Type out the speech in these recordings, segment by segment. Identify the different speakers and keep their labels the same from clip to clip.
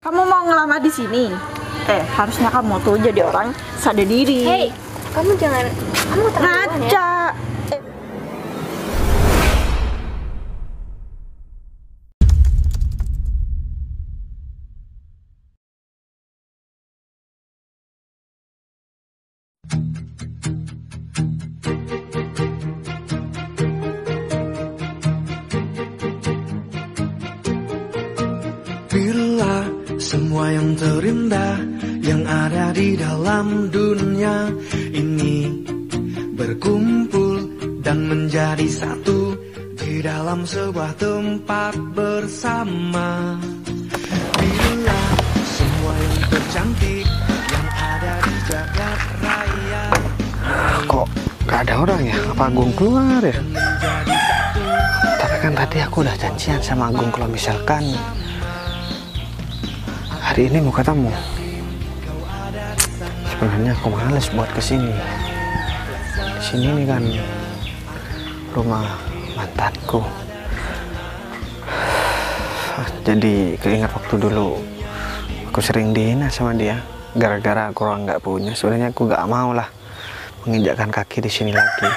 Speaker 1: Kamu mau ngelamar di sini? Harusnya kamu tuh jadi orang sadar diri.
Speaker 2: Hei, kamu jangan, kamu terlalu ya.
Speaker 1: Ngaca.
Speaker 3: Bila semua yang terindah yang ada di dalam dunia ini berkumpul dan menjadi satu di dalam sebuah tempat bersama. Bila semua yang tercantik yang ada di jagat raya.
Speaker 4: Kok gak ada orang ya? Apa Agung keluar ya? Tapi kan tadi aku udah janjian sama Agung kalau misalkan hari ini mau ketemu. Sebenarnya aku males buat kesini. Di sini nih kan rumah mantanku. Jadi keinget waktu dulu aku sering dihina sama dia gara-gara aku orang nggak punya. Sebenarnya aku nggak mau lah menginjakkan kaki di sini lagi.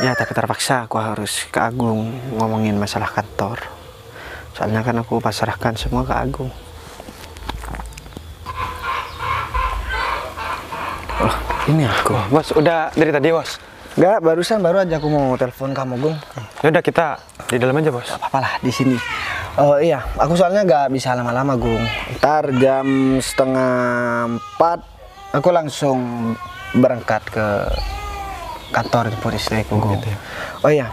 Speaker 4: Ya tapi terpaksa aku harus ke Agung ngomongin masalah kantor. Soalnya kan aku pasrahkan semua ke Agung. Oh, ini aku.
Speaker 5: Bos, udah dari tadi, Bos?
Speaker 4: Enggak, baru aja aku mau telepon kamu, Gung.
Speaker 5: Ya udah kita di dalam aja, Bos.
Speaker 4: Gak apa-apa lah di sini. Oh iya, aku soalnya nggak bisa lama-lama, Gung. Ntar jam 3:30 aku langsung berangkat ke kantor jemput istriku, Gung.
Speaker 5: Gitu ya.
Speaker 4: Oh iya,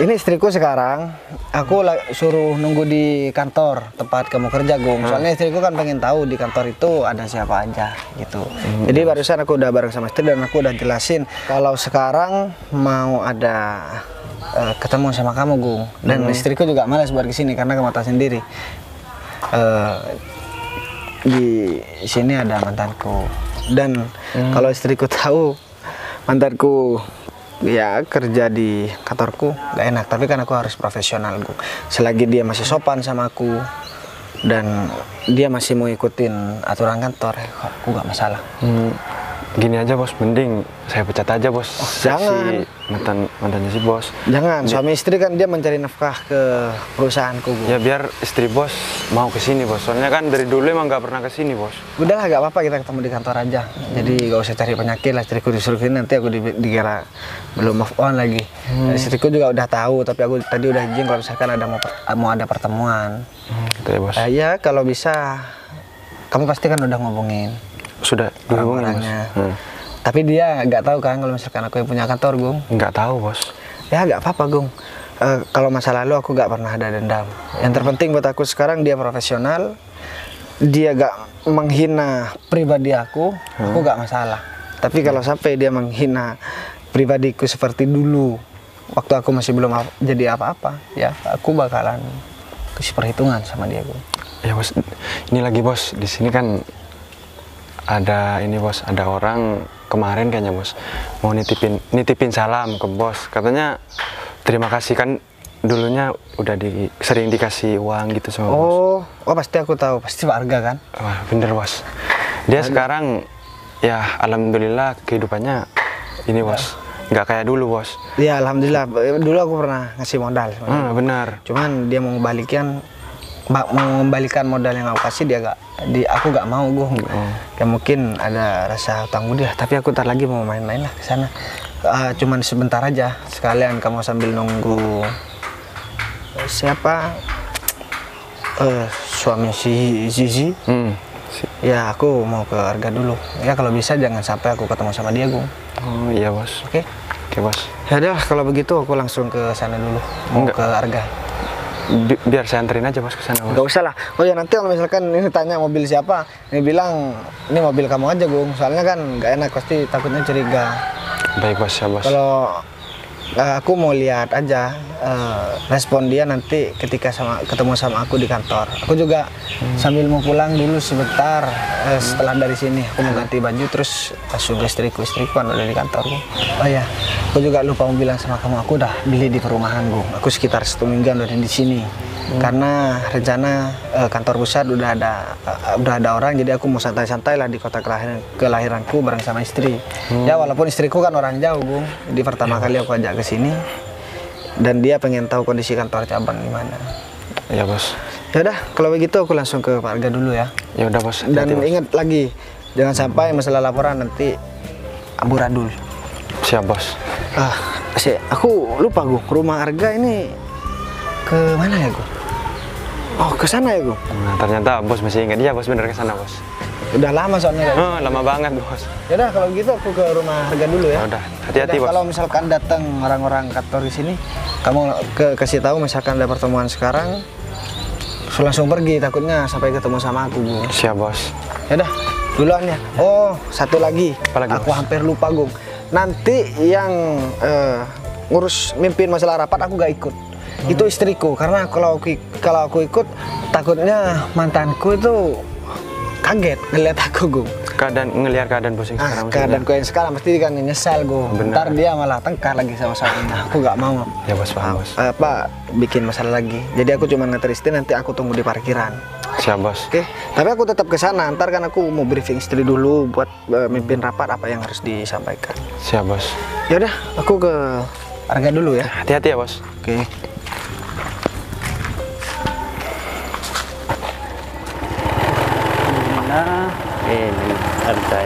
Speaker 4: ini istriku sekarang aku suruh nunggu di kantor tempat kamu kerja, Gung. Soalnya istriku kan pengen tahu di kantor itu ada siapa aja gitu. Jadi barusan aku udah bareng sama istri dan aku udah jelasin kalau sekarang mau ada ketemu sama kamu, Gung. Dan istriku juga malas buat kesini karena kamu tahu sendiri. Di sini ada mantanku dan kalau istriku tahu mantanku ya kerja di kantorku gak enak, tapi kan aku harus profesional, Gung. Selagi dia masih sopan sama aku dan dia masih mau ikutin aturan kantor, aku gak masalah.
Speaker 5: Gini aja, Bos, mending saya pecat aja, Bos.
Speaker 4: Jangan.
Speaker 5: Si mantannya si Bos.
Speaker 4: Jangan, suami istri kan dia mencari nafkah ke perusahaanku, Gung.
Speaker 5: Ya biar istri Bos mau kesini, Bos. Soalnya kan dari dulu emang gak pernah kesini, Bos.
Speaker 4: Udahlah, gak apa-apa, kita ketemu di kantor aja. Jadi gak usah cari penyakit lah, istriku disuruh sini nanti aku dikira belum move on lagi. Istriku juga udah tahu, tapi aku tadi udah izin kalau misalkan mau ada pertemuan.
Speaker 5: Gitu ya, Bos.
Speaker 4: Ya kalau bisa, kamu pasti kan udah ngomongin.
Speaker 5: Sudah dihubungin, Bos.
Speaker 4: Orang-orangnya. Tapi dia nggak tahu kan kalau misalkan aku yang punya kantor, Gung.
Speaker 5: Nggak tahu, Bos.
Speaker 4: Ya nggak apa-apa, Gung. Kalau masa lalu aku nggak pernah ada dendam. Yang terpenting buat aku sekarang dia profesional. Dia nggak menghina pribadi aku nggak masalah. Tapi kalau sampai dia menghina pribadiku seperti dulu, waktu aku masih belum jadi apa-apa, ya aku bakalan kasih perhitungan sama dia, Gung.
Speaker 5: Ya, Bos. Ini lagi, Bos. Di sini kan ada ini, Bos, ada orang kemarin kayaknya, Bos, mau nitipin salam ke Bos. Katanya terima kasih, kan dulunya udah sering dikasih uang gitu sama Bos.
Speaker 4: Oh pasti aku tahu, pasti Pak Arga kan?
Speaker 5: Wah, bener, Bos. Dia sekarang ya alhamdulillah kehidupannya ini, Bos, nggak kayak dulu, Bos.
Speaker 4: Ya alhamdulillah, dulu aku pernah ngasih modal.
Speaker 5: Benar.
Speaker 4: Cuman dia mau mengembalikan modal yang aku kasih, aku gak mau, Gung. Ya mungkin ada rasa hutang budi lah, tapi aku ntar lagi mau main-main lah ke sana. Cuman sebentar aja, sekalian kamu sambil nunggu siapa suami si Zizi. Ya aku mau ke Arga dulu. Ya kalau bisa jangan sampai aku ketemu sama dia, Gung.
Speaker 5: Oh iya, Bos.
Speaker 4: Oke,
Speaker 5: Bos.
Speaker 4: ya udah kalau begitu aku langsung ke sana dulu. Mau ke Arga.
Speaker 5: Biar saya anterin aja, Bos, ke sana, Bos.
Speaker 4: Gak usah lah. Oh ya, nanti kalau misalkan ini tanya mobil siapa, ini bilang ini mobil kamu aja, Gung. Soalnya kan gak enak, pasti takutnya curiga.
Speaker 5: Baik, Bos, ya, Bos.
Speaker 4: Kalau aku mau lihat aja respon dia nanti ketika ketemu sama aku di kantor. Aku juga sambil mau pulang dulu sebentar. Setelah dari sini aku mau ganti baju terus langsung ke istriku kan udah di kantor, Gung. Oh ya, aku juga lupa mau bilang sama kamu, aku udah beli di perumahan, Gung. Aku sekitar 1 mingguan udah di sini. Karena rencana kantor pusat udah ada orang, jadi aku mau santai-santai lah di kota kelahiranku bareng sama istri. Ya walaupun istriku kan orang jauh, Gung. Jadi pertama kali aku ajak ke sini dan dia pengen tahu kondisi kantor cabang gimana.
Speaker 5: Ya bos.
Speaker 4: Ya udah, kalau begitu aku langsung ke Pak Arga dulu ya.
Speaker 5: Ya udah bos.
Speaker 4: Dan
Speaker 5: Hati-hati, bos.
Speaker 4: ingat lagi, jangan sampai masalah laporan nanti amburadul.
Speaker 5: Siap bos.
Speaker 4: Aku lupa, Gung. Rumah Arga ini ke mana ya, Gung? Oh, ke sana ya, Gung?
Speaker 5: Nah, ternyata bos masih ingat. Iya bos, bener ke sana bos.
Speaker 4: Udah lama soalnya.
Speaker 5: Oh, lama banget bos.
Speaker 4: Ya udah, kalau gitu aku ke rumah Arga dulu ya.
Speaker 5: Ya udah, hati-hati bos.
Speaker 4: Kalau misalkan datang orang-orang kantor di sini, kamu kasih tahu misalkan ada pertemuan sekarang, langsung pergi, takutnya sampai ketemu sama aku, Gung.
Speaker 5: Siap bos.
Speaker 4: Ya udah, duluan ya. Oh, satu lagi.
Speaker 5: Apalagi,
Speaker 4: aku
Speaker 5: bos?
Speaker 4: hampir lupa, Gung. Nanti yang ngurus mimpin masalah rapat aku gak ikut. Itu istriku, karena kalau aku ikut takutnya mantanku itu kaget ngeliat aku, Gung.
Speaker 5: Ngelihat keadaan bos yang sekarang.
Speaker 4: Keadaanku yang sekarang pasti kan nyesel, Gung.
Speaker 5: Bener.
Speaker 4: Ntar dia malah tengkar lagi sama suaminya. Aku gak mau.
Speaker 5: Ya bos, paham bos.
Speaker 4: Bikin masalah lagi. Jadi aku cuma nganter istri, nanti aku tunggu di parkiran.
Speaker 5: Siap bos.
Speaker 4: Oke, tapi aku tetap ke sana. Ntar kan aku mau briefing istri dulu buat mimpin rapat apa yang harus disampaikan.
Speaker 5: Siap bos.
Speaker 4: Ya udah, aku ke Arga dulu ya.
Speaker 5: Hati-hati ya bos.
Speaker 4: Oke.
Speaker 6: Ini santai.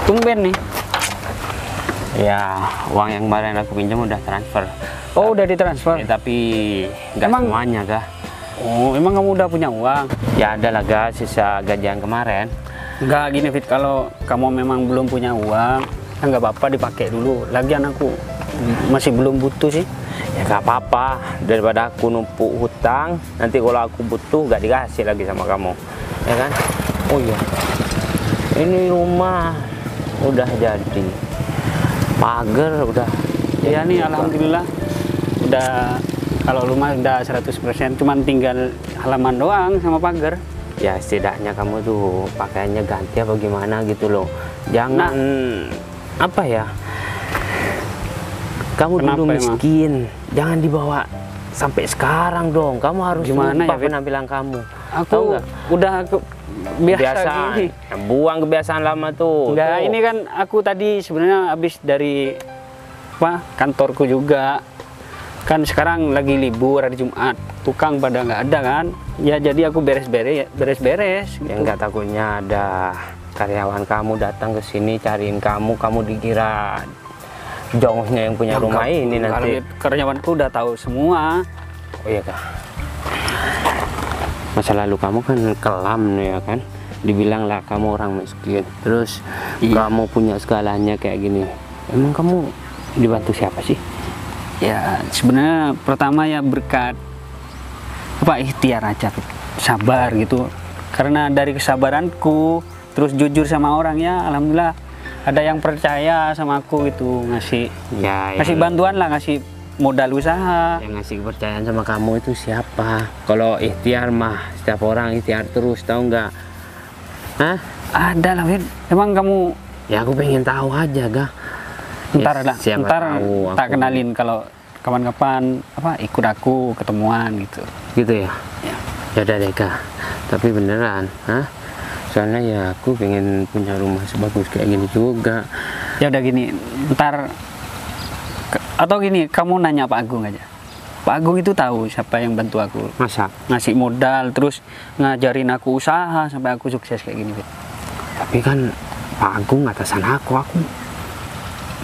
Speaker 6: Tumben nih. Ya, uang yang kemarin aku pinjam udah transfer.
Speaker 2: Oh, udah ditransfer.
Speaker 6: Tapi nggak
Speaker 2: Emang-
Speaker 6: semuanya, Kak.
Speaker 2: Oh, emang kamu udah punya uang?
Speaker 6: Ya ada lah, Kak, sisa gajian kemarin.
Speaker 2: Enggak gini, Fit. Kalau kamu memang belum punya uang, ya nggak apa-apa dipakai dulu. Lagian aku masih belum butuh sih.
Speaker 6: Ya nggak apa-apa, daripada aku numpuk hutang, nanti kalau aku butuh nggak dikasih lagi sama kamu, ya kan? Oh iya, ini rumah udah jadi, pagar udah.
Speaker 2: Ya nih, alhamdulillah. Udah, kalau rumah udah 100%, cuman tinggal halaman doang sama pagar.
Speaker 6: Ya setidaknya kamu tuh pakaiannya ganti apa gimana gitu loh. Jangan apa ya? Kamu
Speaker 2: Kenapa
Speaker 6: dulu
Speaker 2: emang?
Speaker 6: miskin, jangan dibawa sampai sekarang dong. Kamu harus
Speaker 2: Gimana
Speaker 6: ubah
Speaker 2: ya, Fit?
Speaker 6: penampilan kamu. Tahu
Speaker 2: Aku
Speaker 6: nggak?
Speaker 2: udah biasa
Speaker 6: Kebiasaan,
Speaker 2: gini.
Speaker 6: buang kebiasaan lama tuh.
Speaker 2: Enggak,
Speaker 6: Tuh.
Speaker 2: ini kan aku tadi sebenarnya habis dari kantorku juga. Kan sekarang lagi libur hari Jumat, tukang pada nggak ada kan. Ya jadi aku beres-beres.
Speaker 6: Ya
Speaker 2: gitu.
Speaker 6: nggak, takutnya ada karyawan kamu datang ke sini cariin kamu dikira jongosnya yang punya rumah ini nanti.
Speaker 2: Karyawanku udah tahu semua.
Speaker 6: Oh iya, Kak. Masa lalu kamu kan kelam nih, ya kan? Dibilang lah kamu orang miskin. Terus kamu punya segalanya kayak gini. Emang kamu dibantu siapa sih?
Speaker 2: Ya sebenarnya pertama ya berkat ikhtiar aja, sabar gitu. Karena dari kesabaranku, terus jujur sama orang, ya alhamdulillah ada yang percaya sama aku gitu, ngasih bantuan lah, ngasih modal usaha.
Speaker 6: Yang ngasih kepercayaan sama kamu itu siapa? Kalau ikhtiar mah setiap orang ikhtiar terus, tahu nggak? Hah?
Speaker 2: Ada lah, Fit. Emang kamu
Speaker 6: Ya aku pengen tahu aja, Gak?
Speaker 2: ntar lah,
Speaker 6: siapa
Speaker 2: ntar
Speaker 6: tahu
Speaker 2: tak
Speaker 6: aku-
Speaker 2: kenalin kalau kapan-kapan ikut aku ketemuan gitu.
Speaker 6: Gitu ya? Ya udah deh, Kak. Tapi beneran, soalnya ya aku pengen punya rumah sebagus kayak gini juga.
Speaker 2: Ya udah gini, ntar atau gini, kamu nanya Pak Agung aja. Pak Agung itu tahu siapa yang bantu aku,
Speaker 6: Masa?
Speaker 2: ngasih modal, terus ngajarin aku usaha sampai aku sukses kayak gini, Fit.
Speaker 6: Tapi kan Pak Agung atasan aku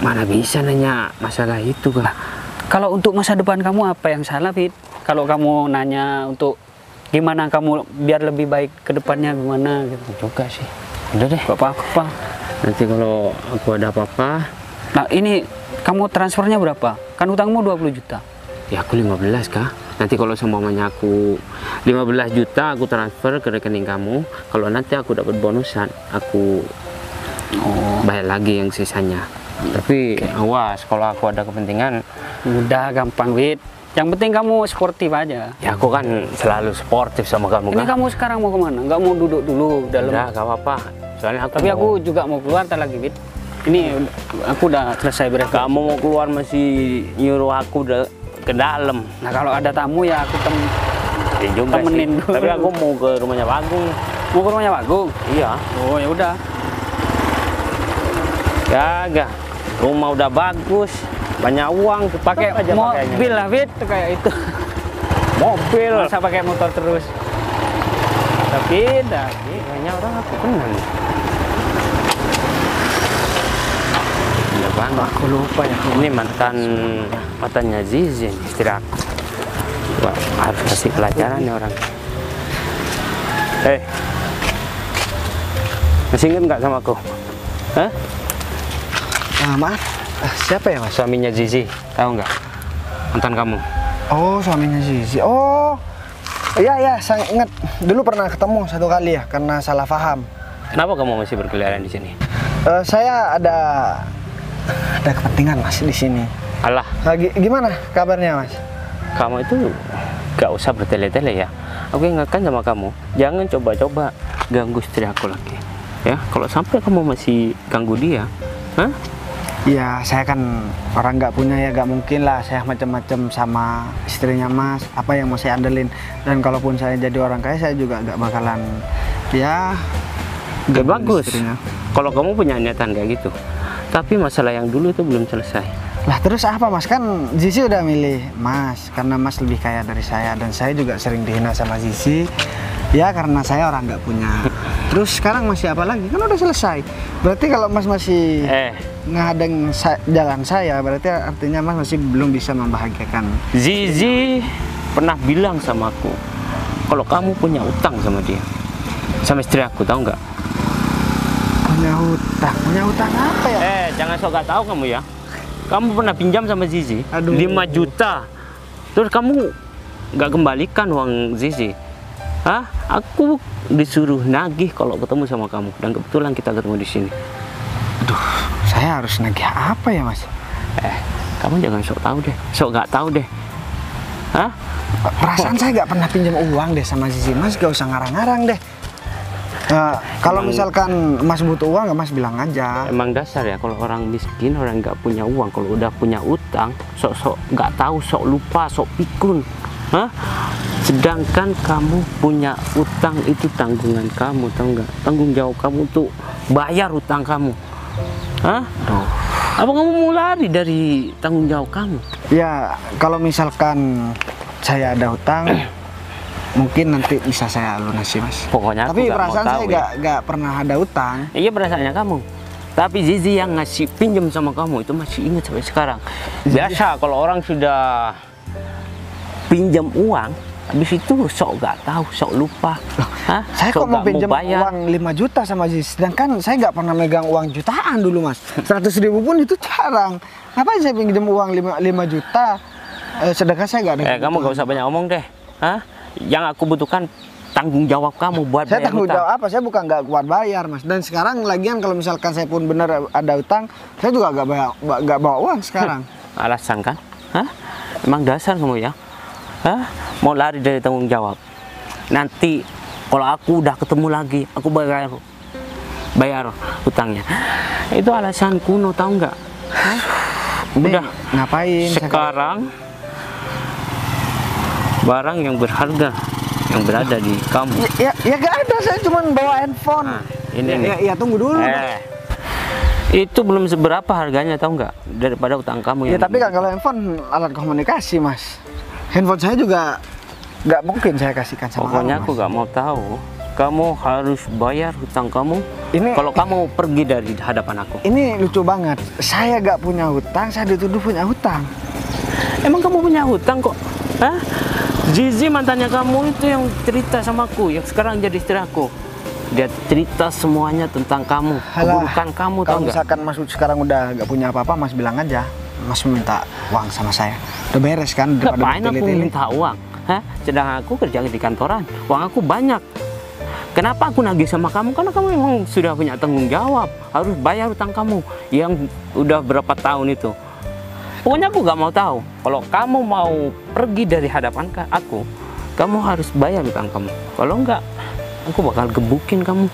Speaker 6: mana bisa nanya masalah itu, Kak?
Speaker 2: Kalau untuk masa depan kamu apa yang salah, Fit? Kalau kamu nanya untuk gimana kamu biar lebih baik ke depannya gimana gitu.
Speaker 6: Juga sih. Udah deh.
Speaker 2: Gak apa-apa.
Speaker 6: Nanti kalau aku ada apa-apa,
Speaker 2: Nah ini kamu transfernya berapa? Kan utangmu 20 juta.
Speaker 6: ya aku 15, Kak. Nanti kalau semuanya aku 15 juta aku transfer ke rekening kamu. Kalau nanti aku dapat bonusan, aku bayar lagi yang sisanya. Tapi awas, kalau aku ada kepentingan,
Speaker 2: Udah gampang, Fit. Yang penting kamu sportif aja.
Speaker 6: ya aku kan selalu sportif sama kamu,
Speaker 2: Ini
Speaker 6: Kak.
Speaker 2: kamu sekarang mau kemana? Nggak mau duduk dulu dalam?
Speaker 6: Udah, gak apa-apa. Soalnya
Speaker 2: Tapi aku juga mau keluar ntar lagi, Fit. Ini aku udah selesai beres.
Speaker 6: kamu mau keluar masih nyuruh aku ke dalam.
Speaker 2: Nah kalau ada tamu ya aku
Speaker 6: Ya juga
Speaker 2: temenin
Speaker 6: sih.
Speaker 2: dulu.
Speaker 6: Tapi aku mau ke rumahnya Bagung.
Speaker 2: mau ke rumahnya Pak Agung.
Speaker 6: Iya.
Speaker 2: Oh ya udah.
Speaker 6: Kagak. Rumah udah bagus, banyak uang,
Speaker 2: Pakai
Speaker 6: tetep aja pakainya.
Speaker 2: mobil lah Fit kayak itu.
Speaker 6: Mobil.
Speaker 2: Masa pakai motor terus. Tapi dah.
Speaker 6: Kayaknya orang aku kenal. Iya bang.
Speaker 4: Aku lupa ya.
Speaker 6: Ini mantannya Zizi, istri aku. Wah, harus kasih pelajaran nih orang. Masih inget nggak sama aku? Hah?
Speaker 4: Maaf, siapa ya mas?
Speaker 6: Suaminya Zizi, tahu nggak? Mantan kamu.
Speaker 4: Oh, suaminya Zizi. Oh, iya, saya ingat. Dulu pernah ketemu satu kali ya, karena salah paham.
Speaker 6: Kenapa kamu masih berkeliaran di sini?
Speaker 4: Saya ada kepentingan mas di sini.
Speaker 6: Alah,
Speaker 4: Gimana kabarnya mas?
Speaker 6: kamu itu gak usah bertele-tele ya. Aku ingatkan sama kamu, jangan coba-coba ganggu istri aku lagi. Ya, kalau sampai kamu masih ganggu dia, hah?
Speaker 4: Ya, saya kan orang nggak punya ya, nggak mungkin lah saya macam-macam sama istrinya mas. Apa yang mau saya andelin? Dan kalaupun saya jadi orang kaya, saya juga nggak bakalan ya.
Speaker 6: Ya
Speaker 4: gangguin
Speaker 6: bagus.
Speaker 4: istrinya.
Speaker 6: Kalau kamu punya niatan kayak gitu. Tapi masalah yang dulu itu belum selesai.
Speaker 4: Lah terus apa mas? Kan Zizi udah milih mas, karena mas lebih kaya dari saya. Dan saya juga sering dihina sama Zizi. Ya karena saya orang nggak punya. Terus sekarang masih apa lagi? Kan udah selesai. Berarti kalau mas masih ngadeng jalan saya, berarti artinya mas masih belum bisa membahagiakan.
Speaker 6: Zizi pernah bilang sama aku, kalau kamu punya utang sama dia, sama istri aku, tahu nggak?
Speaker 4: Punya utang apa ya?
Speaker 6: Jangan sok gak tahu kamu ya. Kamu pernah pinjam sama Zizi,
Speaker 4: Aduh.
Speaker 6: 5 juta. Terus kamu nggak kembalikan uang Zizi. Hah? Aku disuruh nagih kalau ketemu sama kamu, dan kebetulan kita ketemu di sini.
Speaker 4: Aduh, saya harus nagih apa ya mas?
Speaker 6: Kamu jangan sok tahu deh, sok nggak tahu deh. Hah?
Speaker 4: Perasaan saya nggak pernah pinjam uang deh sama Zizi. Mas gak usah ngarang-ngarang deh. Kalau misalkan mas butuh uang, ya mas bilang aja.
Speaker 6: Emang dasar ya, kalau orang miskin, orang nggak punya uang, kalau udah punya utang, sok-sok nggak tahu, sok lupa, sok pikun. Hah? Sedangkan kamu punya utang, itu tanggungan kamu, tahu nggak? Tanggung jawab kamu tuh bayar utang kamu. Hah? Apa kamu mau lari dari tanggung jawab kamu?
Speaker 4: Ya, kalau misalkan saya ada utang, mungkin nanti bisa saya lunasi mas.
Speaker 6: Pokoknya aku
Speaker 4: Tapi
Speaker 6: nggak mau
Speaker 4: perasaan saya
Speaker 6: tahu ya.
Speaker 4: nggak pernah ada utang.
Speaker 6: Iya, perasaannya kamu. Tapi Zizi yang ngasih pinjam sama kamu itu masih ingat sampai sekarang. Biasa kalau orang sudah pinjam uang, habis itu sok gak tahu, sok lupa. Hah?
Speaker 4: Saya
Speaker 6: Sok
Speaker 4: kok mau
Speaker 6: nggak
Speaker 4: pinjam
Speaker 6: bayar.
Speaker 4: uang 5 juta sama Zizi, sedangkan saya nggak pernah megang uang jutaan dulu mas. 100.000 pun itu jarang. Ngapain saya pinjam uang 5 juta, sedangkan saya nggak ada.
Speaker 6: Kamu gak usah banyak ngomong deh. Hah? Yang aku butuhkan tanggung jawab kamu buat
Speaker 4: Saya
Speaker 6: bayar
Speaker 4: tanggung
Speaker 6: utang.
Speaker 4: jawab apa? Saya bukan nggak kuat bayar mas. Dan sekarang lagian kalau misalkan saya pun benar ada utang, saya juga nggak bawa uang sekarang.
Speaker 6: Alasan kan? Hah? Emang dasar kamu ya? Hah? Mau lari dari tanggung jawab. Nanti kalau aku udah ketemu lagi, aku bayar utangnya. Itu alasan kuno, tahu nggak? Hah?
Speaker 4: Ini
Speaker 6: Udah.
Speaker 4: ngapain?
Speaker 6: Sekarang barang yang berharga yang berada di kamu.
Speaker 4: Ya nggak ada. Saya cuma bawa handphone.
Speaker 6: Nah, ini nih.
Speaker 4: Ya tunggu dulu.
Speaker 6: Itu belum seberapa harganya, tahu nggak, daripada utang kamu
Speaker 4: Ya
Speaker 6: yang
Speaker 4: tapi kan kalau handphone alat komunikasi mas. Handphone saya juga nggak mungkin saya kasihkan sama
Speaker 6: pokoknya
Speaker 4: kamu,
Speaker 6: aku
Speaker 4: Mas.
Speaker 6: nggak mau tahu. Kamu harus bayar hutang kamu.
Speaker 4: Ini-
Speaker 6: kalau kamu pergi dari hadapan aku.
Speaker 4: Ini lucu banget. Saya nggak punya hutang, saya dituduh punya hutang.
Speaker 6: Emang kamu punya hutang kok? Hah? Zizi mantannya kamu itu yang cerita sama aku, yang sekarang jadi istri aku. Dia cerita semuanya tentang kamu, keburukan kamu, tahu
Speaker 4: Kalau
Speaker 6: nggak?
Speaker 4: misalkan Mas sekarang udah nggak punya apa-apa, Mas bilang aja. Mas minta uang sama saya. Udah beres kan? Daripada
Speaker 6: Ngapain aku
Speaker 4: bertele-tele.
Speaker 6: minta uang? Hah? Sedangkan aku kerja di kantoran, uang aku banyak. Kenapa aku nagih sama kamu? Karena kamu memang sudah punya tanggung jawab, harus bayar utang kamu yang udah berapa tahun itu. Pokoknya aku gak mau tahu. Kalau kamu mau pergi dari hadapan aku, kamu harus bayar utang kamu. Kalau enggak, aku bakal gebukin kamu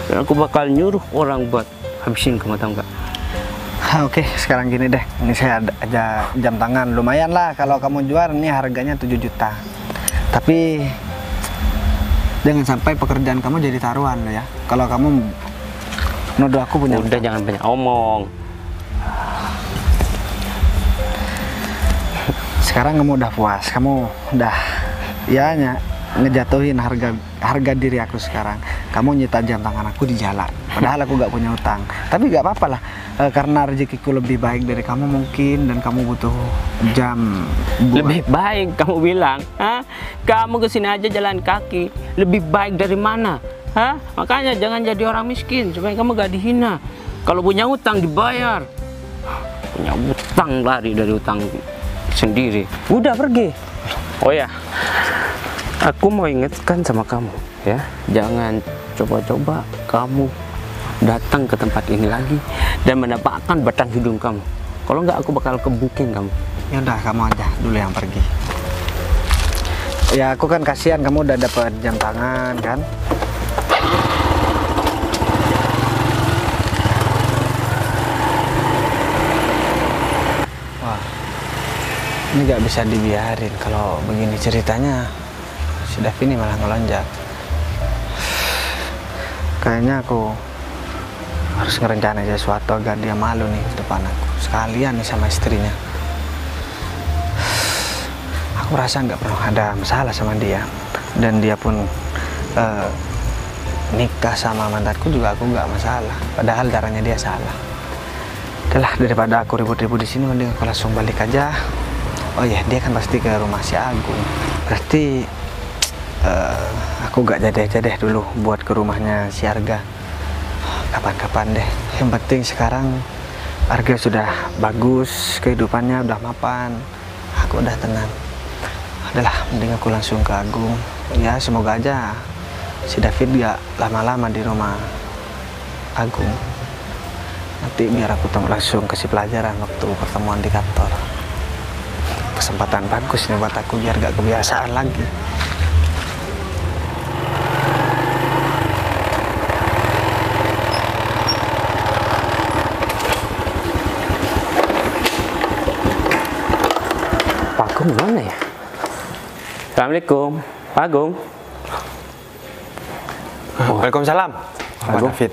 Speaker 6: dan aku bakal nyuruh orang buat habisin kamu, tahu nggak?
Speaker 4: Oke, sekarang gini deh. Ini saya ada jam tangan. Lumayan lah kalau kamu jual, ini harganya 7 juta. Tapi jangan sampai pekerjaan kamu jadi taruhan lo ya. Kalau kamu nuduh aku punya
Speaker 6: Udah jangan banyak omong.
Speaker 4: Sekarang kamu udah puas, kamu udah ya ngejatuhin harga diri aku sekarang. Kamu nyita jam tangan aku di jalan, padahal aku gak punya utang. Tapi gak apa-apa lah, karena rezekiku lebih baik dari kamu mungkin, dan kamu butuh jam buat.
Speaker 6: Lebih baik kamu bilang, hah? Kamu kesini aja jalan kaki, lebih baik dari mana? Hah? Makanya jangan jadi orang miskin supaya kamu gak dihina. Kalau punya utang dibayar, punya utang lari dari utang sendiri. Udah pergi. Oh ya, aku mau ingatkan sama kamu ya, jangan coba-coba kamu datang ke tempat ini lagi dan mendapatkan batang hidung kamu. Kalau nggak, aku bakal kebukin kamu.
Speaker 4: Ya udah, kamu aja dulu yang pergi. Ya aku kan kasihan, kamu udah dapat jam tangan kan. Wah, ini nggak bisa dibiarin. Kalau begini ceritanya, si Davi ini malah ngelonjak. Kayaknya aku harus ngerencanain sesuatu agar dia malu nih di depan aku. Sekalian nih sama istrinya. Aku rasa nggak pernah ada masalah sama dia. Dan dia pun nikah sama mantanku juga aku nggak masalah. Padahal darahnya dia salah. Udahlah, daripada aku ribut-ribut di sini, mending aku langsung balik aja. Oh iya, dia kan pasti ke rumah si Agung. Berarti aku gak jadi deh dulu buat ke rumahnya si Arga. Kapan-kapan deh. Yang penting sekarang Arga sudah bagus, kehidupannya udah mapan, aku udah tenang. Adalah, mending aku langsung ke Agung. Ya semoga aja si David gak lama-lama di rumah Agung. Nanti biar aku langsung kasih pelajaran waktu pertemuan di kantor. Kesempatan bagus nih buat aku biar gak kebiasaan lagi.
Speaker 6: Pak Agung mana ya? Assalamualaikum, Pak Agung.
Speaker 5: Waalaikumsalam, Pak
Speaker 6: Agung.
Speaker 5: David.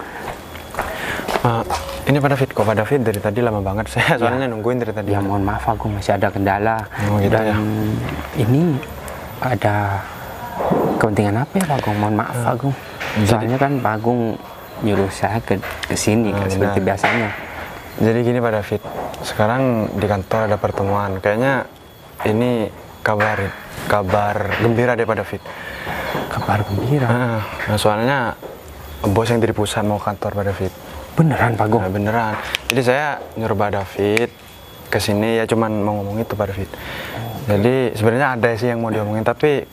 Speaker 5: Ini Pak David, kok Pak David dari tadi lama banget, saya soalnya nungguin dari tadi.
Speaker 6: Ya mohon maaf, Agung masih ada kendala.
Speaker 5: Oh, gitu ya.
Speaker 6: Ini ada kepentingan apa ya Pak Agung? Mohon maaf Agung. Soalnya kan Pak Agung nyuruh saya ke sini kan, seperti biasanya.
Speaker 5: Jadi gini Pak David, sekarang di kantor ada pertemuan. Kayaknya ini kabar gembira deh Pak David.
Speaker 6: Kabar gembira?
Speaker 5: Nah, soalnya bos yang dari pusat mau kantor Pak David.
Speaker 6: Beneran Pak Agung?
Speaker 5: Nah, beneran. Jadi saya nyuruh Pak David ke sini ya, cuman mau ngomong itu Pak David. Jadi sebenarnya ada sih yang mau diomongin, tapi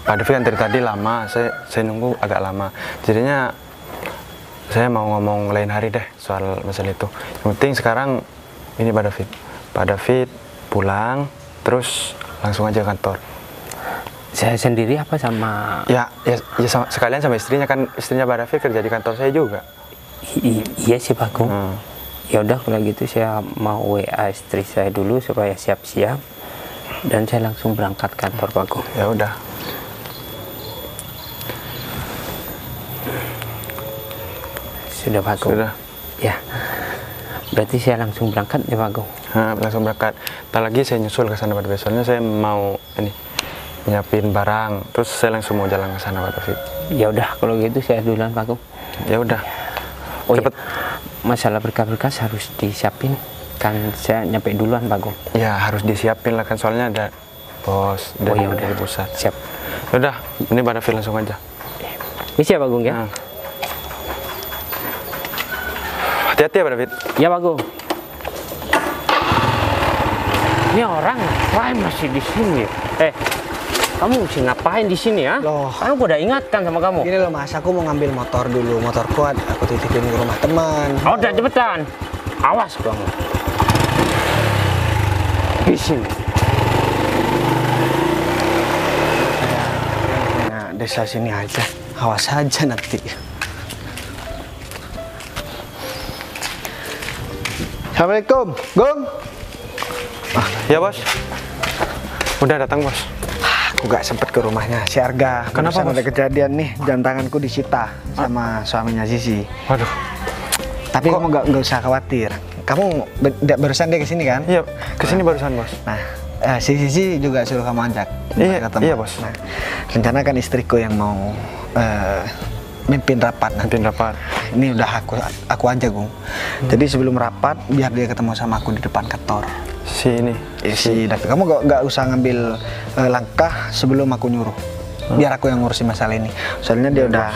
Speaker 5: Pak David kan dari tadi lama, saya nunggu agak lama. Jadinya saya mau ngomong lain hari deh soal masalah itu. Yang penting sekarang ini Pak David. Pak David pulang terus langsung aja kantor.
Speaker 6: Saya sendiri apa sama?
Speaker 5: Ya sekalian sama istrinya, kan istrinya Pak David kerja di kantor saya juga.
Speaker 6: Iya sih Pak Agung. Ya udah kalau gitu saya mau WA istri saya dulu supaya siap-siap dan saya langsung berangkat kantor Pak Agung.
Speaker 5: Ya udah.
Speaker 6: Sudah Pak Agung.
Speaker 5: Sudah.
Speaker 6: Ya. Berarti saya langsung berangkat ya Pak Agung.
Speaker 5: Langsung berangkat. Ntar lagi saya nyusul ke sana Pak David. Soalnya saya mau nyiapin barang, terus saya langsung mau jalan ke sana Pak David.
Speaker 6: Ya udah kalau gitu saya duluan Pak Agung.
Speaker 5: Ya udah.
Speaker 6: Oh
Speaker 5: Cepet.
Speaker 6: ya, masalah berkas-berkas harus disiapin. Kan saya nyampe duluan Pak Agung.
Speaker 5: Ya harus disiapin lah kan, soalnya ada bos dari,
Speaker 6: ya udah.
Speaker 5: dari pusat.
Speaker 6: Siap.
Speaker 5: Udah, ini Pak David langsung aja.
Speaker 6: Bisa ya Pak Agung ya?
Speaker 5: Hati-hati ya Pak David.
Speaker 6: Ya Pak Agung. Ini orang ngapain masih di sini? Kamu mesti ngapain di sini ya?
Speaker 4: Loh.
Speaker 6: Kan aku udah ingatkan sama kamu.
Speaker 4: Gini loh Mas, aku mau ngambil motor dulu. Motor kuat, aku titipin ke rumah teman.
Speaker 6: Oh, udah cepetan. Awas kamu. Di sini.
Speaker 4: Nah, desa sini aja. Awas aja nanti. Assalamualaikum, Gung.
Speaker 5: Ya bos. Udah datang bos.
Speaker 4: Aku gak sempet ke rumahnya si Arga.
Speaker 5: Kenapa,
Speaker 4: Barusan
Speaker 5: Bos?
Speaker 4: ada kejadian nih, jam tanganku disita sama suaminya Zizi.
Speaker 5: Waduh.
Speaker 4: Tapi kamu nggak usah khawatir. Kamu barusan dia kesini kan?
Speaker 5: Iya, kesini barusan bos.
Speaker 4: Nah, si Zizi juga suruh kamu ajak.
Speaker 5: Iya,
Speaker 4: ketemu.
Speaker 5: iya, Bos.
Speaker 4: Nah, rencana kan istriku yang mau mimpin rapat nanti.
Speaker 5: Mimpin rapat.
Speaker 4: Ini udah aku aja, Gung. Jadi sebelum rapat, biar dia ketemu sama aku di depan kantor.
Speaker 5: Si ini.
Speaker 4: Si David, kamu nggak usah ngambil langkah sebelum aku nyuruh. Biar aku yang ngurusin masalah ini. Soalnya dia udah,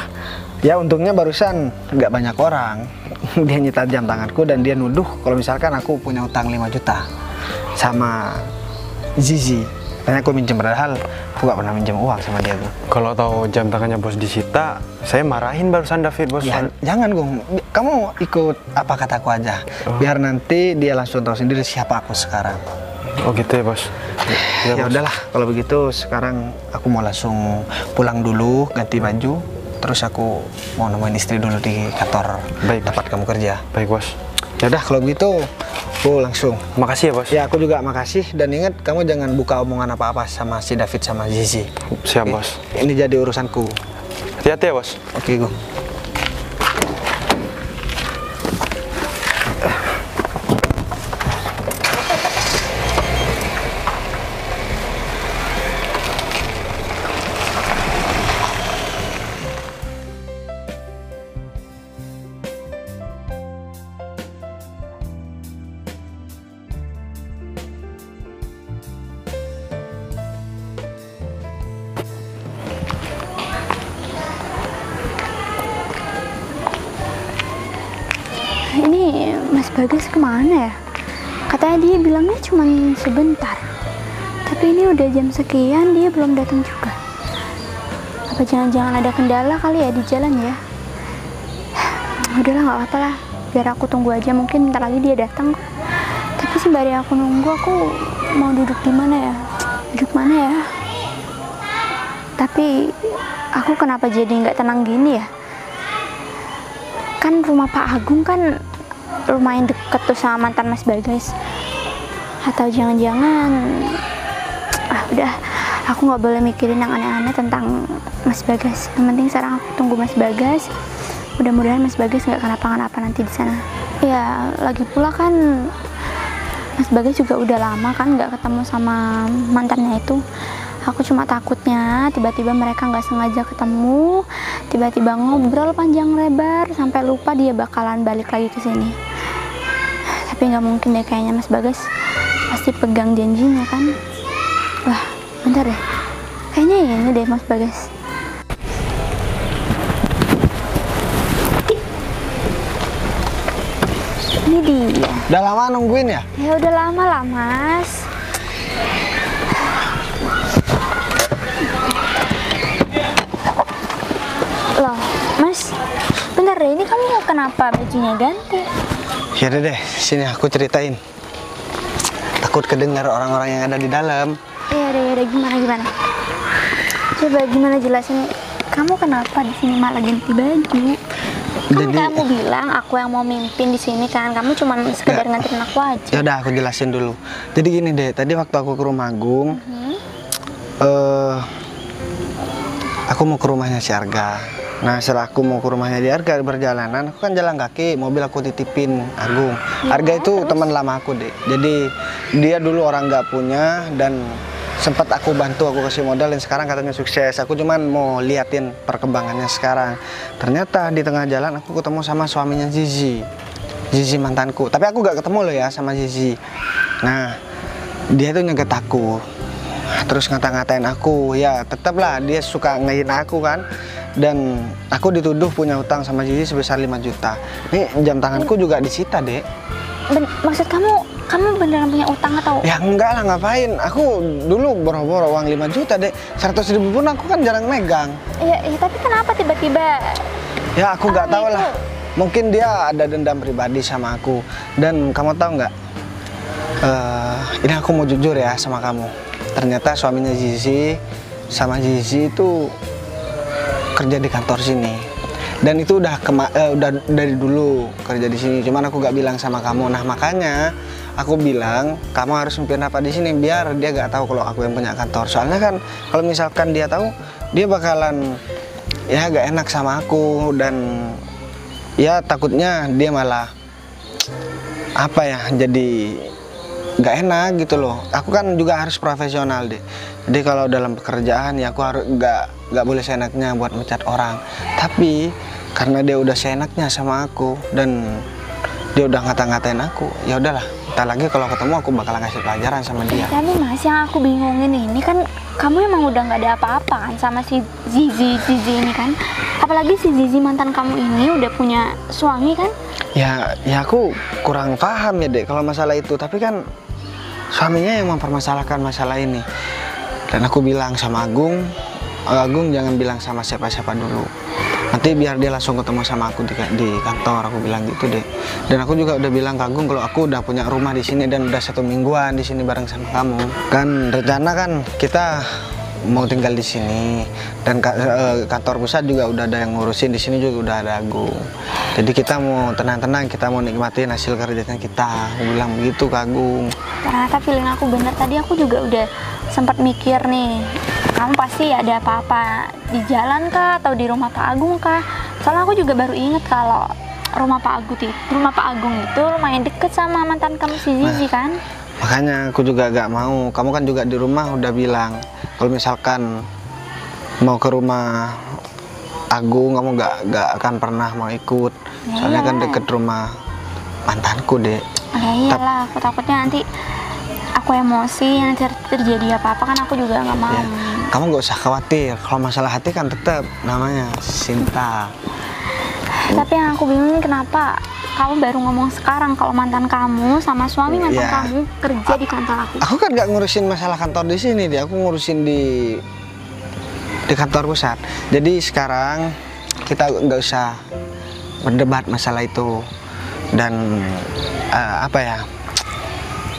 Speaker 4: ya untungnya barusan nggak banyak orang. Dia nyita jam tanganku dan dia nuduh kalau misalkan aku punya utang 5 juta sama Zizi. Karena aku minjem, padahal aku nggak pernah minjem uang sama dia, Gung.
Speaker 5: Kalau tahu jam tangannya bos disita, saya marahin barusan David bos.
Speaker 4: Ya, jangan, Gung. Kamu ikut apa kataku aja. Biar nanti dia langsung tahu sendiri siapa aku sekarang.
Speaker 5: Oh gitu ya bos.
Speaker 4: Ya
Speaker 5: Bos.
Speaker 4: udahlah, kalau begitu sekarang aku mau langsung pulang dulu, ganti baju, terus aku mau nemuin istri dulu di kantor
Speaker 5: Baik, Bos.
Speaker 4: tempat kamu kerja.
Speaker 5: Baik bos.
Speaker 4: Ya udah kalau begitu aku langsung.
Speaker 5: Makasih ya bos.
Speaker 4: Ya aku juga makasih, dan ingat kamu jangan buka omongan apa-apa sama si David sama Zizi.
Speaker 5: Siap
Speaker 4: Oke?
Speaker 5: bos.
Speaker 4: Ini jadi urusanku.
Speaker 5: Hati-hati ya bos.
Speaker 4: Oke, Gung.
Speaker 7: Ini Mas Bagas kemana ya? Katanya dia bilangnya cuma sebentar. Tapi ini udah jam sekian dia belum datang juga. Apa jangan-jangan ada kendala kali ya di jalan ya? Udahlah, nggak apa-apa lah. Biar aku tunggu aja, mungkin bentar lagi dia datang. Tapi sembari aku nunggu, aku mau duduk di mana ya? Duduk mana ya? Tapi aku kenapa jadi nggak tenang gini ya? Kan rumah Pak Agung kan lumayan deket tuh sama mantan Mas Bagas. Atau jangan-jangan udah, aku nggak boleh mikirin yang aneh-aneh tentang Mas Bagas. Yang penting sekarang aku tunggu Mas Bagas. Mudah-mudahan Mas Bagas nggak kenapa-kenapa nanti di sana. Ya lagi pula kan Mas Bagas juga udah lama kan nggak ketemu sama mantannya itu. Aku cuma takutnya tiba-tiba mereka nggak sengaja ketemu, tiba-tiba ngobrol panjang lebar sampai lupa dia bakalan balik lagi ke sini. Tapi nggak mungkin deh kayaknya, Mas Bagas pasti pegang janjinya kan. Wah, bentar deh. Kayaknya ini deh Mas Bagas. Ini dia.
Speaker 4: Udah lama nungguin ya?
Speaker 7: Ya udah lama lah, Mas. Loh, Mas, bentar deh, ini kamu kenapa bajunya ganti?
Speaker 4: Ya udah deh, sini aku ceritain. Takut kedengar orang-orang yang ada di dalam.
Speaker 7: Ya udah gimana? Coba gimana jelasin, kamu kenapa di sini malah ganti baju? Kan kamu bilang aku yang mau mimpin di sini kan, kamu cuma sekedar nganterin aku aja.
Speaker 4: Ya udah aku jelasin dulu. Jadi gini deh, tadi waktu aku ke rumah Agung, aku mau ke rumahnya si Arga. Nah setelah aku mau ke rumahnya di Arga, berjalanan, aku kan jalan kaki, mobil aku titipin Agung. Arga itu teman lama aku deh. Jadi dia dulu orang nggak punya dan sempat aku bantu, aku kasih modal dan sekarang katanya sukses. Aku cuman mau liatin perkembangannya sekarang. Ternyata di tengah jalan aku ketemu sama suaminya Zizi mantanku. Tapi aku gak ketemu loh ya sama Zizi. Nah dia tuh nyeget aku, terus ngata-ngatain aku. Ya tetaplah dia suka ngehina aku kan. Dan aku dituduh punya utang sama Zizi sebesar 5 juta. Nih jam tanganku juga disita, Dek.
Speaker 7: Maksud kamu beneran punya utang atau?
Speaker 4: Ya enggak lah, ngapain? Aku dulu boro-boro uang 5 juta, Dek. 100.000 pun aku kan jarang megang.
Speaker 7: Ya tapi kenapa tiba-tiba?
Speaker 4: Ya aku nggak tahu lah. Mungkin dia ada dendam pribadi sama aku. Dan kamu tahu nggak? Ini aku mau jujur ya sama kamu. Ternyata suaminya Zizi sama Zizi itu kerja di kantor sini. Dan itu udah udah dari dulu kerja di sini. Cuman aku gak bilang sama kamu. Nah makanya aku bilang kamu harus mimpin rapat di sini biar dia gak tahu kalau aku yang punya kantor. Soalnya kan kalau misalkan dia tahu, dia bakalan ya gak enak sama aku dan ya takutnya dia malah apa ya, jadi gak enak gitu loh. Aku kan juga harus profesional deh. Jadi kalau dalam pekerjaan ya aku harus gak boleh seenaknya buat mencat orang. Tapi karena dia udah seenaknya sama aku dan dia udah ngata-ngatain aku, ya udahlah. Entar lagi kalau ketemu aku bakal ngasih pelajaran sama dia.
Speaker 7: Tapi Mas, yang aku bingungin ini kan kamu emang udah nggak ada apa-apa kan sama si Zizi ini kan? Apalagi si Zizi mantan kamu ini udah punya suami kan?
Speaker 4: Ya aku kurang paham ya dek kalau masalah itu. Tapi kan suaminya yang mempermasalahkan masalah ini. Dan aku bilang sama Agung jangan bilang sama siapa-siapa dulu. Nanti biar dia langsung ketemu sama aku di kantor, aku bilang gitu deh. Dan aku juga udah bilang ke Agung kalau aku udah punya rumah di sini dan udah 1 mingguan di sini bareng sama kamu. Kan rencana kan kita mau tinggal di sini dan kantor pusat juga udah ada yang ngurusin, di sini juga udah ada Agung. Jadi kita mau tenang-tenang, kita mau nikmatin hasil kerjanya kita. Aku bilang begitu ke Agung.
Speaker 7: Ternyata feeling aku bener, tadi aku juga udah sempat mikir nih, kamu pasti ada apa-apa di jalan kah atau di rumah Pak Agung kah? Soalnya aku juga baru inget kalau rumah Pak Agung itu lumayan deket sama mantan kamu si Zizi kan?
Speaker 4: Makanya aku juga gak mau. Kamu kan juga di rumah udah bilang kalau misalkan mau ke rumah Agung kamu gak akan pernah mau ikut. Soalnya kan deket rumah mantanku deh.
Speaker 7: Ya iyalah, aku takutnya nanti aku emosi, yang terjadi apa-apa kan aku juga nggak mau.
Speaker 4: Ya, kamu nggak usah khawatir, kalau masalah hati kan tetap namanya Sinta.
Speaker 7: Tapi yang aku bingung kenapa kamu baru ngomong sekarang kalau mantan kamu sama suami mantan kamu kerja di kantor aku.
Speaker 4: Aku kan nggak ngurusin masalah kantor di sini deh, aku ngurusin di kantor pusat. Jadi sekarang kita nggak usah berdebat masalah itu dan apa ya.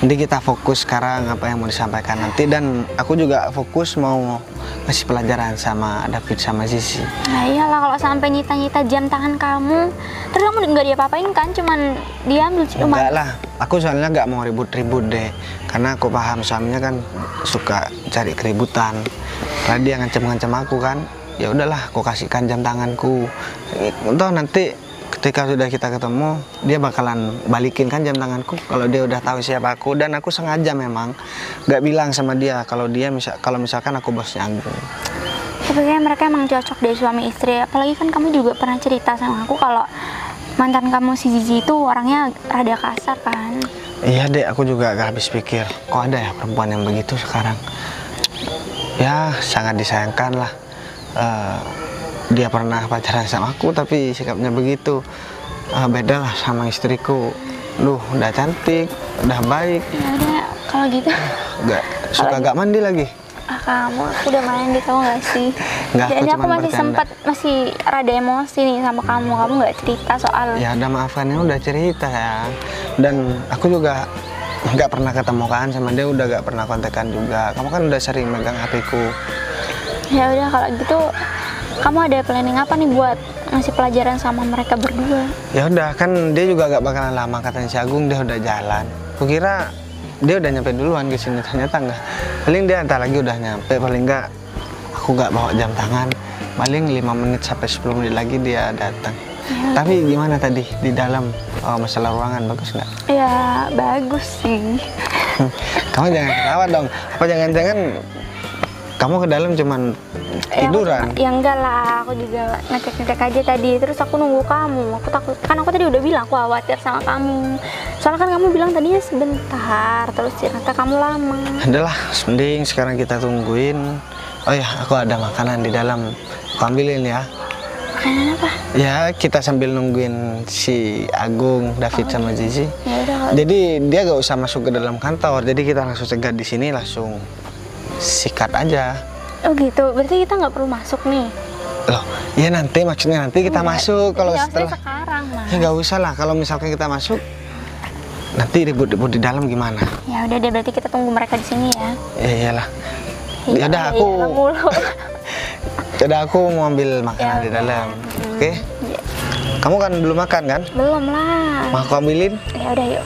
Speaker 4: Jadi kita fokus sekarang apa yang mau disampaikan nanti, dan aku juga fokus mau ngasih pelajaran sama David sama Zizi.
Speaker 7: Nah iyalah, kalau sampai nyita-nyita jam tangan kamu, terus kamu nggak diapa-apain kan, cuman diambil cuma.
Speaker 4: Enggak lah, aku soalnya nggak mau ribut-ribut deh, karena aku paham suaminya kan suka cari keributan. Karena dia ngancam-ngancam aku kan, ya udahlah, aku kasihkan jam tanganku. Entah nanti ketika sudah kita ketemu, dia bakalan balikin kan jam tanganku kalau dia udah tahu siapa aku. Dan aku sengaja memang nggak bilang sama dia kalau misalkan aku bosnya Agung.
Speaker 7: Tapi kayaknya mereka emang cocok deh suami istri. Apalagi kan kamu juga pernah cerita sama aku kalau mantan kamu si Zizi itu orangnya rada kasar kan.
Speaker 4: Iya dek, aku juga gak habis pikir kok ada ya perempuan yang begitu sekarang. Ya sangat disayangkan lah. Dia pernah pacaran sama aku tapi sikapnya begitu. Beda lah sama istriku. Duh, udah cantik, udah baik.
Speaker 7: Ya udah, kalau gitu.
Speaker 4: Suka gak mandi lagi.
Speaker 7: Kamu, aku udah mandi, kamu gak sih?
Speaker 4: Nggak,
Speaker 7: Jadi aku masih
Speaker 4: bercanda.
Speaker 7: masih rada emosi nih sama kamu. Kamu nggak cerita soal.
Speaker 4: Ya udah, maafkan ya, udah cerita ya. Dan aku juga nggak pernah ketemu kan sama dia, udah gak pernah kontekan juga. Kamu kan udah sering megang HP-ku.
Speaker 7: Ya udah, kalau gitu kamu ada planning apa nih buat ngasih pelajaran sama mereka berdua?
Speaker 4: Ya udah, kan dia juga gak bakalan lama, katanya si Agung dia udah jalan. Kukira dia udah nyampe duluan ke sini, ternyata enggak. Paling dia entar lagi udah nyampe, paling enggak aku gak bawa jam tangan. Paling 5 menit sampai 10 menit lagi dia datang. Ya. Tapi gimana tadi di dalam masalah ruangan, bagus nggak?
Speaker 7: Ya bagus sih.
Speaker 4: Kamu jangan ketawa dong. Apa jangan-jangan kamu ke dalam cuman tiduran?
Speaker 7: Ya enggak lah, aku juga ngecek-ngecek aja tadi. Terus aku nunggu kamu. Aku takut, kan aku tadi udah bilang aku khawatir sama kamu. Soalnya kan kamu bilang tadinya sebentar, terus ternyata kamu lama.
Speaker 4: Adalah, mending sekarang kita tungguin. Oh ya, aku ada makanan di dalam. Aku ambilin ya.
Speaker 7: Makanan apa?
Speaker 4: Ya, kita sambil nungguin si Agung, David sama Zizi.
Speaker 7: Ya udah.
Speaker 4: Jadi dia gak usah masuk ke dalam kantor. Jadi kita langsung cegat di sini, langsung sikat aja.
Speaker 7: Oh gitu, berarti kita nggak perlu masuk nih?
Speaker 4: Loh, ya nanti, maksudnya nanti kita masuk. Kalau
Speaker 7: ya,
Speaker 4: setelah
Speaker 7: sekarang lah.
Speaker 4: Ya nggak usah lah, kalau misalkan kita masuk nanti ribut-ribut di dalam gimana?
Speaker 7: Ya udah deh, berarti kita tunggu mereka di sini ya.
Speaker 4: Ya iyalah. Ya udah, aku. Ya udah, aku mau ambil makanan di dalam. Oke? Kamu kan belum makan kan?
Speaker 7: Belum lah.
Speaker 4: Mau aku ambilin?
Speaker 7: Ya udah yuk.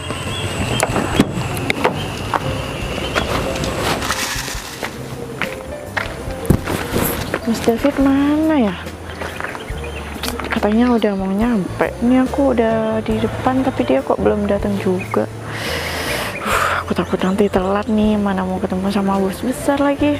Speaker 1: Mas David mana ya? Katanya udah mau nyampe. Ini aku udah di depan tapi dia kok belum datang juga. Aku takut nanti telat nih. Mana mau ketemu sama bos besar lagi.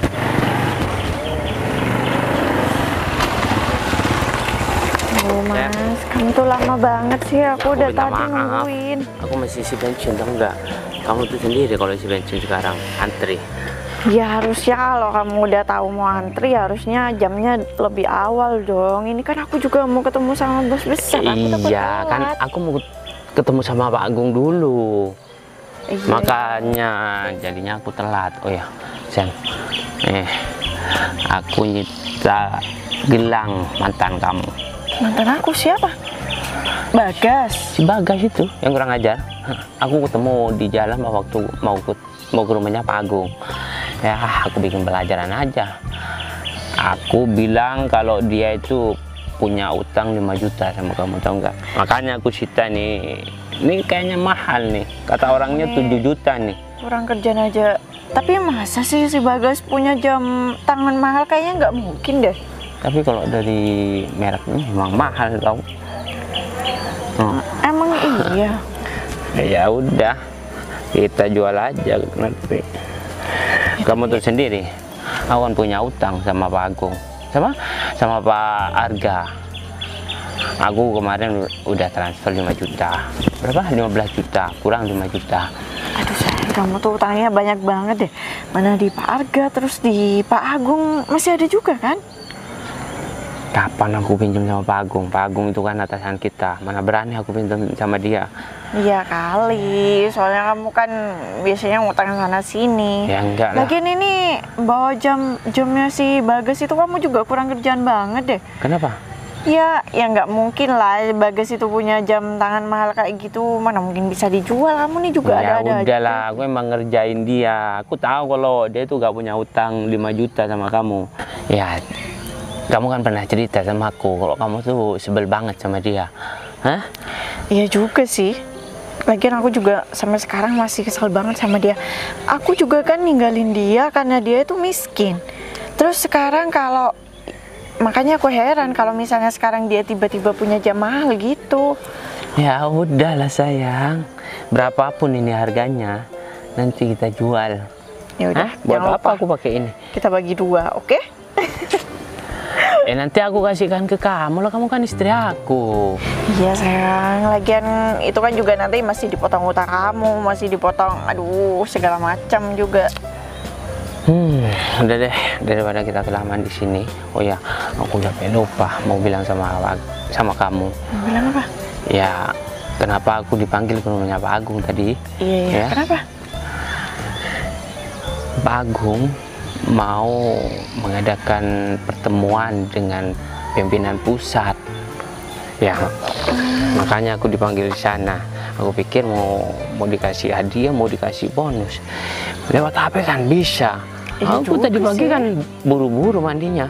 Speaker 1: Oh mas, kamu tuh lama banget sih. Aku udah
Speaker 6: minta
Speaker 1: tadi
Speaker 6: maaf.
Speaker 1: nungguin.
Speaker 6: Aku masih isi bensin, tau enggak? Kamu tuh sendiri kalau isi bensin sekarang antri.
Speaker 1: Ya harusnya kalau kamu udah tahu mau antri harusnya jamnya lebih awal dong. Ini kan aku juga mau ketemu sama bos besar. Aku takut
Speaker 6: Iya, kan
Speaker 1: telat.
Speaker 6: aku mau ketemu sama Pak Agung dulu.
Speaker 1: Iya.
Speaker 6: Makanya jadinya aku telat. Oh ya, Sen. Aku nyita gelang mantan kamu.
Speaker 1: Mantan aku siapa? Bagas.
Speaker 6: Si Bagas itu yang kurang ajar. Aku ketemu di jalan waktu mau ke rumahnya Pak Agung. Ya, aku bikin pelajaran aja. Aku bilang kalau dia itu punya utang 5 juta sama kamu, tahu nggak? Makanya aku sita nih. Ini kayaknya mahal nih. Kata orangnya 7 juta nih.
Speaker 1: Kurang kerjaan aja. Tapi masa sih si Bagas punya jam tangan mahal? Kayaknya nggak mungkin deh.
Speaker 6: Tapi kalau dari mereknya memang mahal tau.
Speaker 1: Emang iya.
Speaker 6: Ya udah, kita jual aja nanti. Kamu tuh sendiri, aku kan punya utang sama Pak Agung, sama Pak Arga. Aku kemarin udah transfer 5 juta. Berapa? 15 juta, kurang 5 juta.
Speaker 1: Aduh sayang, kamu tuh utangnya banyak banget deh. Mana di Pak Arga, terus di Pak Agung masih ada juga kan?
Speaker 6: Kapan aku pinjam sama Pak Agung? Pak Agung itu kan atasan kita. Mana berani aku pinjam sama dia?
Speaker 1: Iya kali, soalnya kamu kan biasanya ngutang sana sini.
Speaker 6: Ya enggak lah.
Speaker 1: Lagian ini bawa jamnya si Bagas itu kamu juga kurang kerjaan banget deh.
Speaker 6: Kenapa?
Speaker 1: Ya nggak mungkin lah Bagas itu punya jam tangan mahal kayak gitu. Mana mungkin bisa dijual, kamu nih juga
Speaker 6: Ya
Speaker 1: ada-ada aja.
Speaker 6: udahlah, aku emang ngerjain dia. Aku tahu kalau dia itu gak punya utang 5 juta sama kamu. Ya, kamu kan pernah cerita sama aku kalau kamu tuh sebel banget sama dia. Hah?
Speaker 1: Iya juga sih. Lagian aku juga sampai sekarang masih kesel banget sama dia. Aku juga kan ninggalin dia karena dia itu miskin. Terus sekarang makanya aku heran kalau misalnya sekarang dia tiba-tiba punya jam mahal gitu.
Speaker 6: Ya udahlah sayang. Berapapun ini harganya, nanti kita jual.
Speaker 1: Ya udah,
Speaker 6: Hah? Buat
Speaker 1: jangan
Speaker 6: apa
Speaker 1: lupa.
Speaker 6: aku pakai ini?
Speaker 1: Kita bagi 2, oke?
Speaker 6: Nanti aku kasihkan ke kamu lah, kamu kan istri aku.
Speaker 1: Iya sayang, lagian itu kan juga nanti masih dipotong utang kamu, masih dipotong, aduh segala macam juga.
Speaker 6: Udah deh, daripada kita kelamaan di sini. Oh ya, aku udah lupa mau bilang sama kamu.
Speaker 1: Mau bilang apa?
Speaker 6: Ya, kenapa aku dipanggil ke rumahnya Pak Agung tadi?
Speaker 1: Iya,
Speaker 6: Ya.
Speaker 1: kenapa?
Speaker 6: Pak Agung mau mengadakan pertemuan dengan pimpinan pusat. Ya, makanya aku dipanggil di sana. Aku pikir mau dikasih hadiah, mau dikasih bonus. Lewat HP kan bisa.
Speaker 1: Iya
Speaker 6: Aku
Speaker 1: juga
Speaker 6: tadi pagi
Speaker 1: sih.
Speaker 6: kan buru-buru mandinya.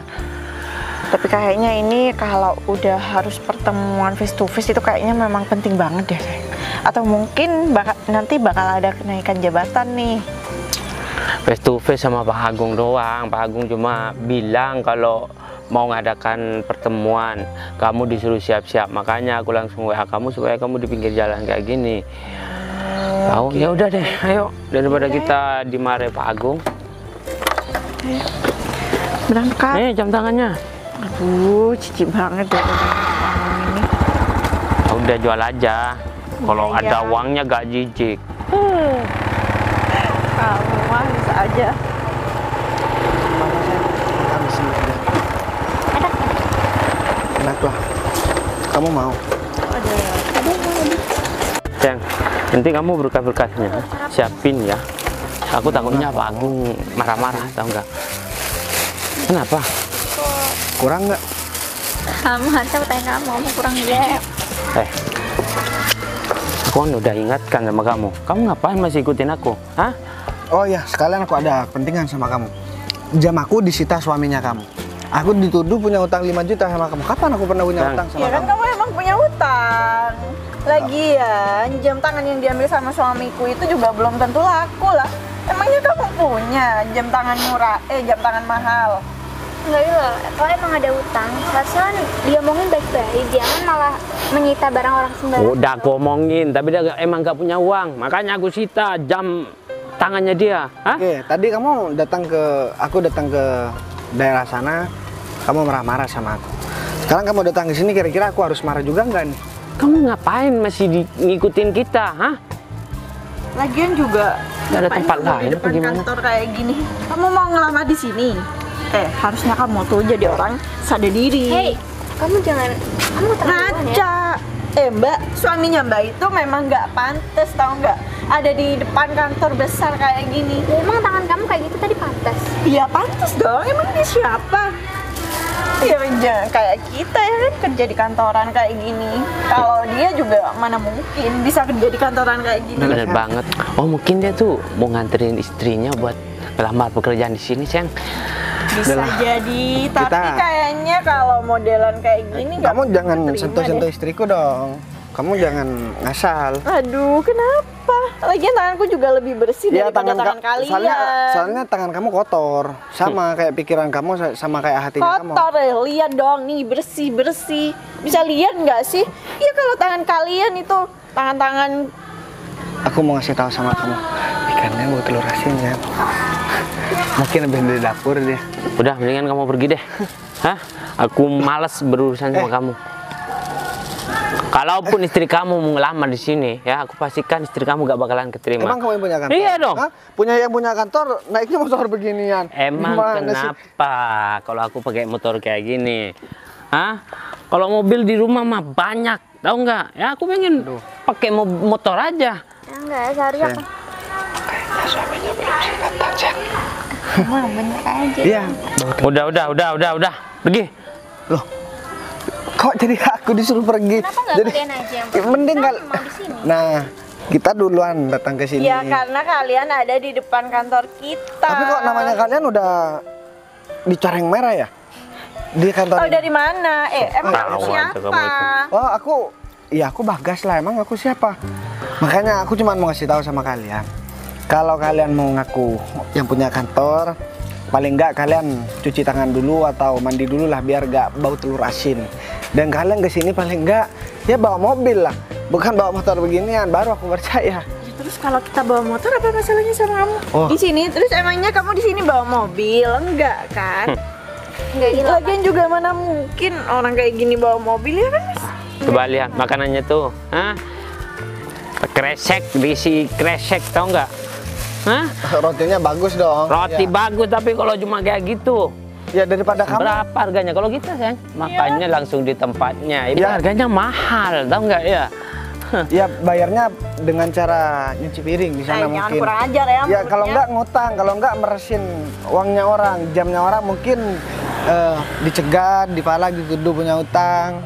Speaker 1: Tapi kayaknya ini kalau udah harus pertemuan face to face itu kayaknya memang penting banget deh sayang. Atau mungkin nanti bakal ada kenaikan jabatan nih.
Speaker 6: Face to face sama Pak Agung doang. Pak Agung cuma bilang kalau mau ngadakan pertemuan, kamu disuruh siap-siap. Makanya aku langsung WA kamu supaya kamu di pinggir jalan kayak gini. Tahu? Ya udah deh, ayo daripada kita dimarahi Pak Agung.
Speaker 1: Berangkat.
Speaker 6: Jam tangannya.
Speaker 1: Aduh, cici banget deh ini.
Speaker 6: Udah jual aja. Kalau
Speaker 1: Iya,
Speaker 6: ada
Speaker 1: iya.
Speaker 6: uangnya gak jijik.
Speaker 1: Kamu mah bisa aja.
Speaker 4: Habis ini udah. Enak lah. Kamu mau?
Speaker 6: Sayang, nanti kamu berkah-berkahnya siapin ya. Aku takutnya Pak Agung marah-marah, tau nggak? Kenapa?
Speaker 4: Kurang nggak?
Speaker 7: Kamu harusnya tanya kamu kurang dia.
Speaker 6: Aku kan udah ingatkan sama kamu. Kamu ngapain masih ikutin aku? Hah?
Speaker 4: Oh iya, sekalian aku ada kepentingan sama kamu. Jam aku disita suaminya kamu. Aku dituduh punya utang 5 juta sama kamu. Kapan aku pernah punya
Speaker 6: Bang.
Speaker 4: utang sama
Speaker 1: Ya kan
Speaker 4: kamu?
Speaker 1: kamu emang punya utang. utang. Lagian jam tangan yang diambil sama suamiku itu juga belum tentu laku lah. Emangnya kamu punya jam tangan murah, jam tangan mahal?
Speaker 7: Enggak lah, kalau emang ada utang, harusnya kan diomongin baik-baik, jangan malah menyita barang orang sembarangan.
Speaker 6: Udah aku omongin, tapi dia emang gak punya uang. Makanya aku sita jam tangannya dia. Hah?
Speaker 4: Oke, tadi kamu aku datang ke daerah sana, kamu marah-marah sama aku. Sekarang kamu datang ke sini, kira-kira aku harus marah juga nggak nih?
Speaker 6: Kamu ngapain masih ngikutin kita? Hah?
Speaker 1: Lagian juga
Speaker 6: Gak ada
Speaker 1: ngapain
Speaker 6: tempat
Speaker 1: kamu di
Speaker 6: lain apa
Speaker 1: depan
Speaker 6: gimana?
Speaker 1: kantor kayak gini. Kamu mau ngelamar di sini? Harusnya kamu tuh jadi orang sadar diri.
Speaker 7: Hei, kamu terlalu ya.
Speaker 1: Ngaca. Mbak, suaminya Mbak itu memang nggak pantas, tau nggak? Ada di depan kantor besar kayak gini.
Speaker 7: Ya, emang tangan kamu kayak gitu tadi pantas.
Speaker 1: Iya pantas dong, emang dia siapa? Ya jangan kayak kita ya kan kerja di kantoran kayak gini. Kalau dia juga mana mungkin bisa kerja di kantoran kayak gini.
Speaker 6: Bener banget. Oh mungkin dia tuh mau nganterin istrinya buat melamar pekerjaan di sini, sayang.
Speaker 1: Bisa
Speaker 4: Udah lah.
Speaker 1: jadi, tapi
Speaker 4: Kita-
Speaker 1: kayaknya kalau modelan kayak gini nggak
Speaker 4: Kamu jangan
Speaker 1: terima
Speaker 4: sentuh-sentuh
Speaker 1: deh.
Speaker 4: istriku dong. Kamu jangan ngasal.
Speaker 1: Aduh, kenapa? Lagian tanganku juga lebih bersih daripada tangan kalian.
Speaker 4: Soalnya tangan kamu kotor, sama kayak pikiran kamu, sama kayak hatinya kamu.
Speaker 1: Kotor ya, lihat dong nih bersih. Bisa lihat nggak sih? Iya kalau tangan kalian itu tangan-tangan.
Speaker 4: Aku mau ngasih tahu sama kamu, ikannya buat telur asin ya. Mungkin lebih dari dapur dia.
Speaker 6: Udah, mendingan kamu pergi deh. Hah? Aku malas berurusan sama kamu. Kalaupun istri kamu mau ngelamar di sini, ya aku pastikan istri kamu gak bakalan keterima.
Speaker 4: Emang kamu yang punya kantor?
Speaker 6: Iya dong.
Speaker 4: Hah? Yang punya kantor naiknya motor beginian.
Speaker 6: Emang
Speaker 4: Gimana sih?
Speaker 6: kenapa kalau aku pakai motor kayak gini? Hah? Kalau mobil di rumah mah banyak, tahu nggak? Ya aku pengen pakai motor aja.
Speaker 7: Ya enggak, seharusnya
Speaker 4: Sayang.
Speaker 7: kan.
Speaker 4: Suaminya belum sih datang, Sayang.
Speaker 7: Emang bener aja.
Speaker 4: Iya.
Speaker 6: Udah. Pergi.
Speaker 4: Loh, kok jadi aku disuruh pergi?
Speaker 7: Kenapa nggak
Speaker 4: Jadi
Speaker 7: kalian aja yang
Speaker 4: ya, mending
Speaker 7: Kan
Speaker 4: kali.
Speaker 7: mau di sini.
Speaker 4: Nah, kita duluan datang ke sini.
Speaker 1: Ya karena kalian ada di depan kantor kita.
Speaker 4: Tapi kok namanya kalian udah di Coreng Merah ya? Di kantor.
Speaker 1: Oh dari mana? Emang
Speaker 6: Tahu
Speaker 1: kamu
Speaker 6: aja
Speaker 1: siapa?
Speaker 6: kamu itu.
Speaker 4: Oh, aku Bagas lah. Emang aku siapa? Makanya aku cuma mau ngasih tahu sama kalian. Kalau kalian mau ngaku yang punya kantor, paling enggak kalian cuci tangan dulu atau mandi dulu lah biar nggak bau telur asin. Dan kalian kesini paling enggak ya bawa mobil lah, bukan bawa motor beginian. Baru aku percaya.
Speaker 1: Ya, terus kalau kita bawa motor apa masalahnya sama kamu?
Speaker 4: Oh.
Speaker 1: Di sini terus emangnya kamu di sini bawa mobil? Enggak kan?
Speaker 7: Enggak gila.
Speaker 1: Lagian juga mana mungkin orang kayak gini bawa mobil ya kan?
Speaker 6: Coba lihat makanannya tuh. Hah? Kresek, diisi kresek, tau nggak? Hah?
Speaker 4: Rotinya bagus dong.
Speaker 6: Roti
Speaker 4: Ya.
Speaker 6: bagus tapi kalau cuma kayak gitu.
Speaker 4: Ya daripada kamu.
Speaker 6: Berapa harganya? Kalau kita sayang, makannya langsung di tempatnya. Ini
Speaker 4: Ya.
Speaker 6: harganya mahal, tau nggak ya?
Speaker 4: Ya bayarnya dengan cara nyuci piring di sana
Speaker 1: Jangan
Speaker 4: mungkin.
Speaker 1: kurang ajar ya.
Speaker 4: Ya kalau
Speaker 1: mulutnya.
Speaker 4: enggak ngutang, kalau enggak meresin uangnya orang, jamnya orang mungkin dicegat, dipala, dituduh punya utang.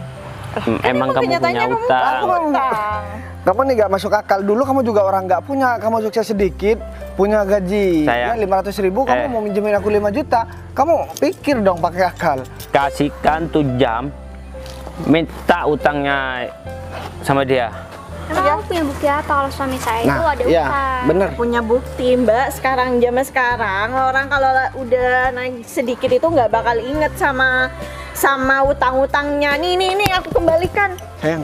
Speaker 6: Emang kamu punya
Speaker 1: kenyataannya kamu
Speaker 6: utang.
Speaker 4: Aku memang-
Speaker 1: utang.
Speaker 4: Kamu nih gak masuk akal. Dulu kamu juga orang nggak punya, kamu sukses sedikit, punya gaji
Speaker 6: Sayang.
Speaker 4: ya 500.000, kamu mau minjemin aku 5 juta. Kamu pikir dong pakai akal.
Speaker 6: Kasihkan tuh jam, minta utangnya sama dia.
Speaker 7: Emang kamu punya bukti apa kalau suami saya itu
Speaker 4: Nah,
Speaker 7: ada
Speaker 4: iya,
Speaker 7: utang?
Speaker 4: bener.
Speaker 1: Punya bukti Mbak, sekarang zaman sekarang orang kalau udah naik sedikit itu nggak bakal inget sama utang-utangnya. Nih aku kembalikan.
Speaker 4: Sayang,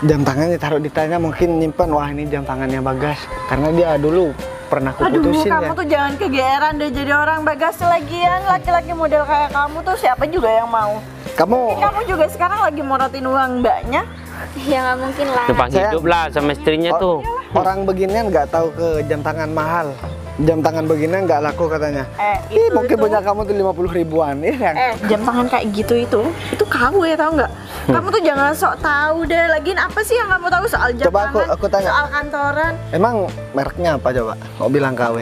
Speaker 4: jam tangannya taruh di tanya, mungkin nyimpan, wah ini jam tangannya Bagas. Karena dia dulu pernah
Speaker 1: Aduh,
Speaker 4: kuputusin
Speaker 1: kamu
Speaker 4: ya.
Speaker 1: tuh jangan kegeeran deh jadi orang Bagas lagian. Laki-laki model kayak kamu tuh siapa juga yang mau. Kamu juga sekarang lagi morotin uang mbaknya.
Speaker 7: Ya nggak mungkin lah.
Speaker 6: Numpang
Speaker 4: Sayang.
Speaker 6: hidup lah sama istrinya tuh.
Speaker 4: Orang beginian nggak tahu ke jam tangan mahal. Jam tangan beginian nggak laku katanya. Ih, mungkin punya kamu tuh 50 ribuan, iya kan?
Speaker 1: Jam tangan kayak gitu itu KW ya tau nggak? Kamu tuh jangan sok tahu deh. Lagian apa sih yang kamu tahu soal jam
Speaker 4: Coba
Speaker 1: tangan?
Speaker 4: aku tanya.
Speaker 1: Soal kantoran.
Speaker 4: Emang mereknya apa coba? Mau bilang KW?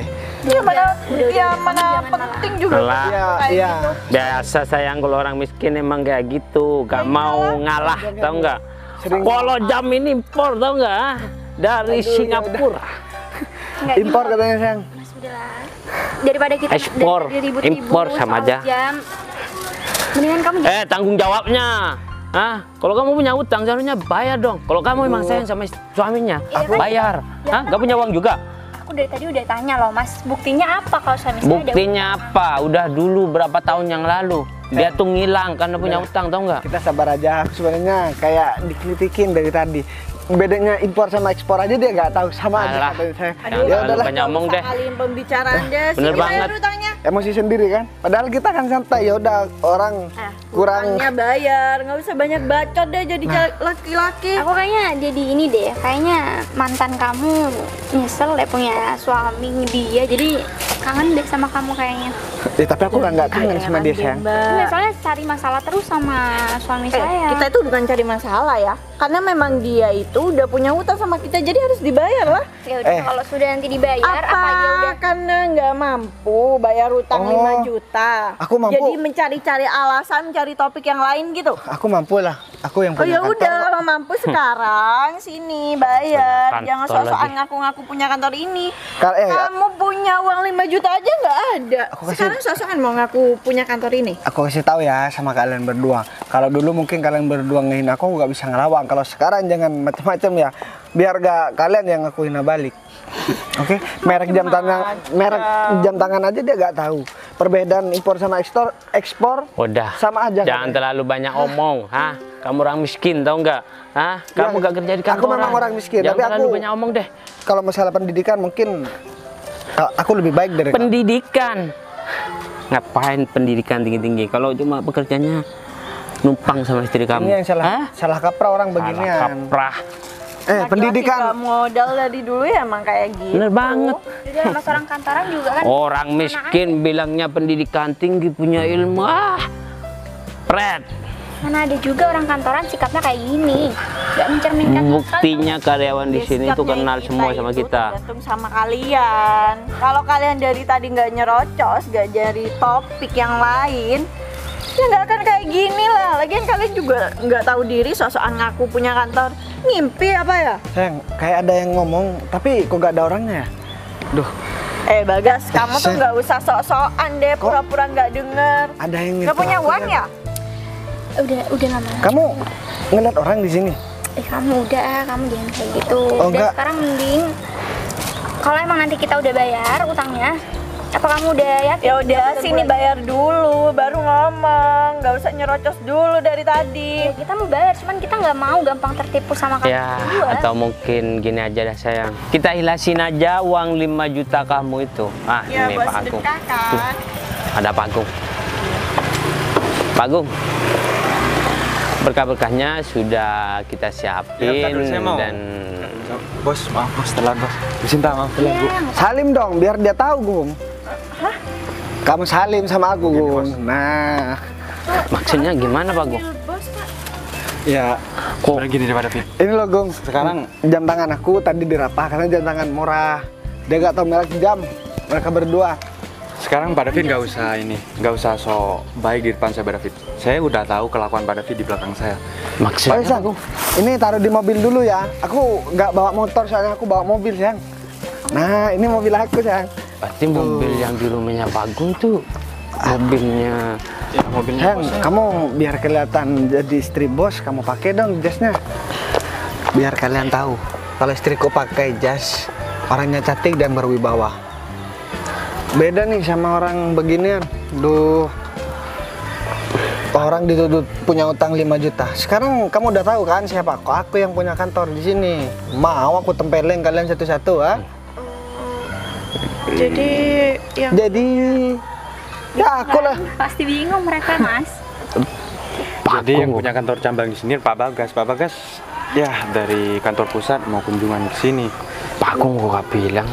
Speaker 1: Ya mana,
Speaker 7: udah,
Speaker 1: mana
Speaker 7: jangan
Speaker 1: penting juga
Speaker 6: Alah.
Speaker 4: Iya,
Speaker 1: kayak
Speaker 4: iya.
Speaker 1: gitu.
Speaker 6: Biasa sayang kalau orang miskin emang kayak gitu, gak mau ngalah, tau nggak?
Speaker 4: Sering-
Speaker 6: Kalau jam ini impor tau nggak? Dari Singapura.
Speaker 7: Nggak
Speaker 4: Impor
Speaker 7: gila.
Speaker 4: katanya sayang.
Speaker 7: Mas, udahlah. Daripada kita
Speaker 6: Ekspor,
Speaker 7: dari ribut-ribut
Speaker 6: impor sama
Speaker 7: soal
Speaker 6: aja.
Speaker 7: jam, mendingan kamu
Speaker 6: Tanggung jawabnya. Hah? Kalau kamu punya utang seharusnya bayar dong. Kalau kamu memang sayang sama suaminya, bayar. Hah? Gak punya uang juga?
Speaker 7: Aku dari tadi udah tanya loh Mas, buktinya apa kalau suami saya ada
Speaker 6: Buktinya apa? Udah dulu berapa tahun yang lalu dia tuh ngilang karena punya utang, tau nggak?
Speaker 4: Kita sabar aja, aku sebenarnya kayak dikritikin dari tadi. Bedanya impor sama ekspor aja dia nggak tahu, sama aja
Speaker 6: Alah,
Speaker 4: katanya saya.
Speaker 6: jangan
Speaker 4: Ya
Speaker 6: terlalu
Speaker 4: udahlah,
Speaker 6: banyak ngomong deh.
Speaker 1: Kalian pembicaraan deh.
Speaker 6: Bener
Speaker 1: Sini
Speaker 6: banget.
Speaker 1: bayar utangnya.
Speaker 4: emosi sendiri kan. Padahal kita kan santai, ya udah orang kurang.
Speaker 1: Utangnya bayar, nggak usah banyak bacot deh jadi laki-laki.
Speaker 7: Aku kayaknya jadi ini deh, kayaknya mantan kamu nyesel deh punya suami dia, jadi kangen deh sama kamu kayaknya.
Speaker 4: Tapi aku nggak kangen sama dia sayang.
Speaker 7: Enggak, soalnya cari masalah terus sama suami saya.
Speaker 1: Kita itu bukan cari masalah ya, karena memang dia itu udah punya utang sama kita, jadi harus dibayar lah.
Speaker 7: Ya udah kalau sudah nanti dibayar apa ya udah.
Speaker 1: Karena nggak mampu bayar utang 5 juta.
Speaker 4: Aku mampu.
Speaker 1: Jadi mencari-cari alasan, mencari topik yang lain gitu.
Speaker 4: Aku mampu lah, aku yang
Speaker 1: Oh
Speaker 4: punya
Speaker 1: ya
Speaker 4: kantor.
Speaker 1: udah, kalau mampu sekarang sini bayar.
Speaker 6: Kantor
Speaker 1: Jangan sok-sokan
Speaker 6: lagi.
Speaker 1: ngaku-ngaku punya kantor ini.
Speaker 4: Ya.
Speaker 1: Kamu punya uang 5 juta aja nggak ada.
Speaker 4: Aku kasih-
Speaker 1: Sekarang sok-sokan mau ngaku punya kantor ini.
Speaker 4: Aku kasih tahu ya sama kalian berdua. Kalau dulu mungkin kalian berdua ngehina aku nggak bisa ngelawang. Kalau sekarang jangan macam-macam ya. Biar gak kalian yang aku hina balik. Oke, merek jam tangan aja dia gak tahu. Perbedaan impor sama ekspor
Speaker 6: Udah.
Speaker 4: sama aja.
Speaker 6: Jangan terlalu banyak omong, hah? Kamu orang miskin, tau nggak? Hah? Kamu gak kerja di kantoran.
Speaker 4: Aku memang orang miskin,
Speaker 6: Jangan
Speaker 4: tapi
Speaker 6: terlalu
Speaker 4: aku-
Speaker 6: banyak omong deh.
Speaker 4: Kalau masalah pendidikan mungkin aku lebih baik dari kamu.
Speaker 6: Pendidikan. Ngapain pendidikan tinggi-tinggi? Kalau cuma pekerjaannya numpang sama istri kamu.
Speaker 4: Ini yang salah,
Speaker 6: Hah?
Speaker 4: salah kaprah orang
Speaker 6: Salah
Speaker 4: beginian.
Speaker 6: kaprah.
Speaker 4: Pendidikan.
Speaker 1: Laki-laki nggak modal dari dulu ya emang kayak gitu.
Speaker 6: Bener banget.
Speaker 7: Jadi sama seorang kantoran juga kan.
Speaker 6: Orang miskin bilangnya pendidikan tinggi, punya ilmu. Pret.
Speaker 7: Mana ada juga orang kantoran sikapnya kayak gini, nggak mencerminkan
Speaker 6: Buktinya karyawan di sini tuh
Speaker 1: Sikapnya
Speaker 6: kenal semua sama
Speaker 1: itu
Speaker 6: kita.
Speaker 1: tergantung sama kalian. Kalau kalian dari tadi nggak nyerocos, nggak jadi topik yang lain, ya nggak akan kayak gini lah. Lagian kalian juga nggak tahu diri, sok-sokan ngaku punya kantor. Ngimpi apa ya?
Speaker 4: Sayang, kayak ada yang ngomong, tapi kok gak ada orangnya ya? Duh,
Speaker 1: Bagas, kamu tuh nggak usah sok-sokan deh, pura-pura nggak denger.
Speaker 4: ada yang
Speaker 1: Nggak punya
Speaker 4: aku
Speaker 1: uang ya?
Speaker 7: Udah lama.
Speaker 4: Kamu ngeliat orang di sini?
Speaker 7: Kamu jangan kayak gitu.
Speaker 4: Oh,
Speaker 7: Udah
Speaker 4: enggak.
Speaker 7: sekarang mending kalau emang nanti kita udah bayar utangnya, apa kamu udah yakin?
Speaker 1: Ya udah,
Speaker 7: Kita
Speaker 1: sini
Speaker 7: bulan?
Speaker 1: bayar dulu, baru ngomong. Nggak usah nyerocos dulu dari tadi.
Speaker 7: Ya, kita mau bayar, cuman kita nggak mau gampang tertipu sama kamu
Speaker 6: Ya,
Speaker 7: berdua.
Speaker 6: atau mungkin gini aja dah sayang. Kita hilasin aja uang 5 juta kamu itu.
Speaker 1: Ya,
Speaker 6: Ini
Speaker 1: buat
Speaker 6: Pak Agung.
Speaker 1: sedekah kan.
Speaker 6: Ada Pak Agung. Pak Agung. Berkah-berkahnya sudah kita siapin
Speaker 5: Ya, saya mau.
Speaker 6: dan
Speaker 5: Bos, maaf bos, telat bos. Disinta, maaf telat bu.
Speaker 4: Salim dong, biar dia tahu, Gum. Kamu salim sama aku, Gum. Nah,
Speaker 6: maksudnya gimana Pak Agung?
Speaker 4: ya
Speaker 5: Kok gini daripada Fit?
Speaker 4: ini loh, Gum. Sekarang jam tangan aku tadi dirapah karena jam tangan murah. Dia gak tahu merek jam. Mereka berdua.
Speaker 5: Sekarang Pak David nggak usah so baik di depan saya Pak David. Saya udah tahu kelakuan Pak David di belakang saya.
Speaker 4: Oh,
Speaker 6: Maksudnya
Speaker 4: iya, Sang. Ini taruh di mobil dulu ya. Aku nggak bawa motor soalnya aku bawa mobil, Sayang. Nah, ini mobil aku, Sayang.
Speaker 6: berarti mobil yang di rumahnya Pak Agung tuh mobilnya.
Speaker 5: Ya, mobilnya
Speaker 4: Sayang,
Speaker 5: bos.
Speaker 4: kamu biar kelihatan jadi istri bos, kamu pakai dong jasnya. Biar kalian tahu kalau istriku pakai jas, orangnya cantik dan berwibawa. Beda nih sama orang beginian. Duh. Orang dituduh punya utang 5 juta. Sekarang kamu udah tahu kan siapa? Kok aku yang punya kantor di sini. Mau aku tempelin kalian satu-satu, ha?
Speaker 1: Jadi yang
Speaker 4: Jadi ya aku lah.
Speaker 7: Pasti bingung mereka, Mas.
Speaker 5: Jadi yang punya kantor cabang di sini Pak Bagas. Pak Bagas ya dari kantor pusat mau kunjungan ke sini.
Speaker 6: Pak Agung kok gak bilang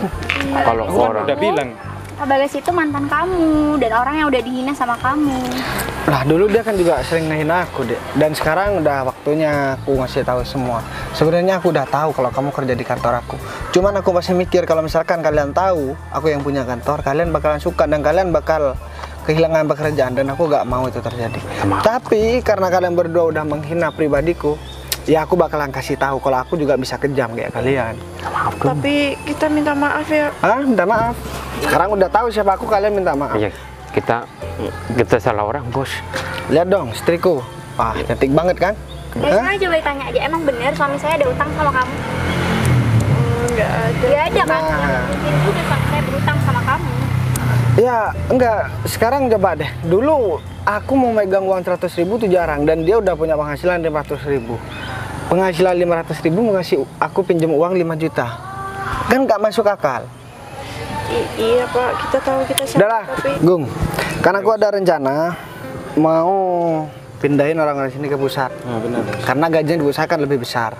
Speaker 6: kalau
Speaker 5: Aku kan
Speaker 6: orang
Speaker 5: udah bilang.
Speaker 7: Pak Bagas itu mantan kamu dan orang yang udah dihina sama kamu.
Speaker 4: Lah dulu dia kan juga sering ngehina aku, Dek. Dan sekarang udah waktunya aku ngasih tahu semua. Sebenarnya aku udah tahu kalau kamu kerja di kantor aku. Cuman aku masih mikir kalau misalkan kalian tahu aku yang punya kantor, kalian bakalan suka dan kalian bakal kehilangan pekerjaan dan aku gak mau itu terjadi. Tapi karena kalian berdua udah menghina pribadiku, ya aku bakalan kasih tahu kalau aku juga bisa kejam kayak kalian.
Speaker 1: tapi kita minta maaf ya.
Speaker 4: Ah, minta maaf. Sekarang udah tahu siapa aku, kalian minta maaf.
Speaker 6: ya kita salah orang bos.
Speaker 4: Lihat dong istriku. Wah, cantik banget kan?
Speaker 7: Saya coba tanya aja, emang bener suami saya ada utang sama kamu?
Speaker 1: Enggak ada.
Speaker 7: Ya ada kan?
Speaker 4: Nah.
Speaker 7: Mungkin juga suami saya berutang sama kamu.
Speaker 4: Ya enggak, sekarang coba deh. Dulu aku mau megang uang 100.000 tuh jarang, dan dia udah punya penghasilan 500.000. Penghasilan 500.000 mau ngasih aku pinjam uang 5 juta. Kan nggak masuk akal.
Speaker 1: Iya Pak, kita tahu kita siapa.
Speaker 4: Udahlah, Gung. Karena aku ada rencana mau pindahin orang-orang sini ke pusat.
Speaker 5: Benar.
Speaker 4: Karena gajinya di pusat kan lebih besar.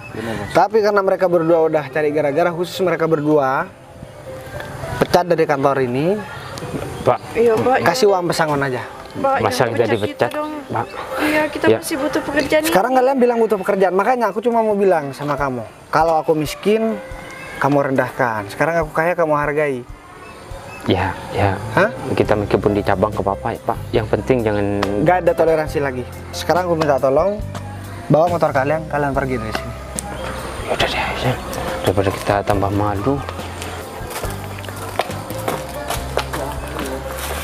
Speaker 4: Tapi karena mereka berdua udah cari gara-gara, khusus mereka berdua pecat dari kantor ini,
Speaker 6: Pak,
Speaker 1: Iya Pak.
Speaker 4: kasih uang pesangon aja.
Speaker 1: Pak,
Speaker 6: masa
Speaker 1: jangan
Speaker 6: kita
Speaker 1: pecat
Speaker 6: dipecat,
Speaker 1: dong.
Speaker 6: Pak?
Speaker 1: Iya, kita
Speaker 6: Ya.
Speaker 1: masih butuh pekerjaan.
Speaker 4: Sekarang kalian bilang butuh pekerjaan, makanya aku cuma mau bilang sama kamu, kalau aku miskin, kamu rendahkan. Sekarang aku kaya, kamu hargai.
Speaker 6: Ya,
Speaker 4: Hah?
Speaker 6: kita meskipun di cabang ke Papa, Pak. Yang penting jangan.
Speaker 4: Gak ada toleransi lagi. Sekarang aku minta tolong, bawa motor kalian, kalian pergi dari sini.
Speaker 6: Udah deh, ya. Daripada kita tambah malu.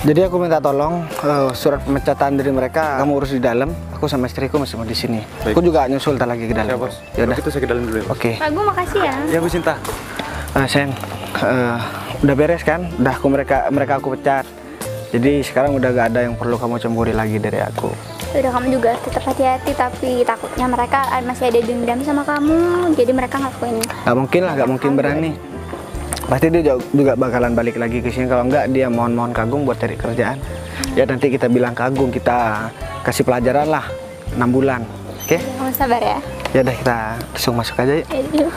Speaker 4: Jadi aku minta tolong surat pemecatan dari mereka kamu urus di dalam. Aku sama istriku masih mau di sini. Aku juga nyusul tak lagi ke dalam. Ya udah.
Speaker 5: Itu saya ke dalam dulu ya.
Speaker 4: Oke.
Speaker 7: Pak Agung makasih ya.
Speaker 5: Ya Bu Sinta.
Speaker 4: Sen, udah beres kan? Udah mereka aku pecat. Jadi sekarang udah gak ada yang perlu kamu cemburi lagi dari aku.
Speaker 7: Udah, kamu juga tetap hati-hati, tapi takutnya mereka masih ada dendam sama kamu, jadi mereka ngelakuin.
Speaker 4: Gak mungkin lah, gak mungkin berani. Pasti dia juga bakalan balik lagi ke sini. Kalau enggak dia mohon-mohon ke Agung buat cari kerjaan. Ya nanti kita bilang ke Agung, kita kasih pelajaran lah 6 bulan. Oke?
Speaker 7: Kamu sabar ya.
Speaker 4: Ya udah kita langsung masuk aja yuk.
Speaker 7: Ayo.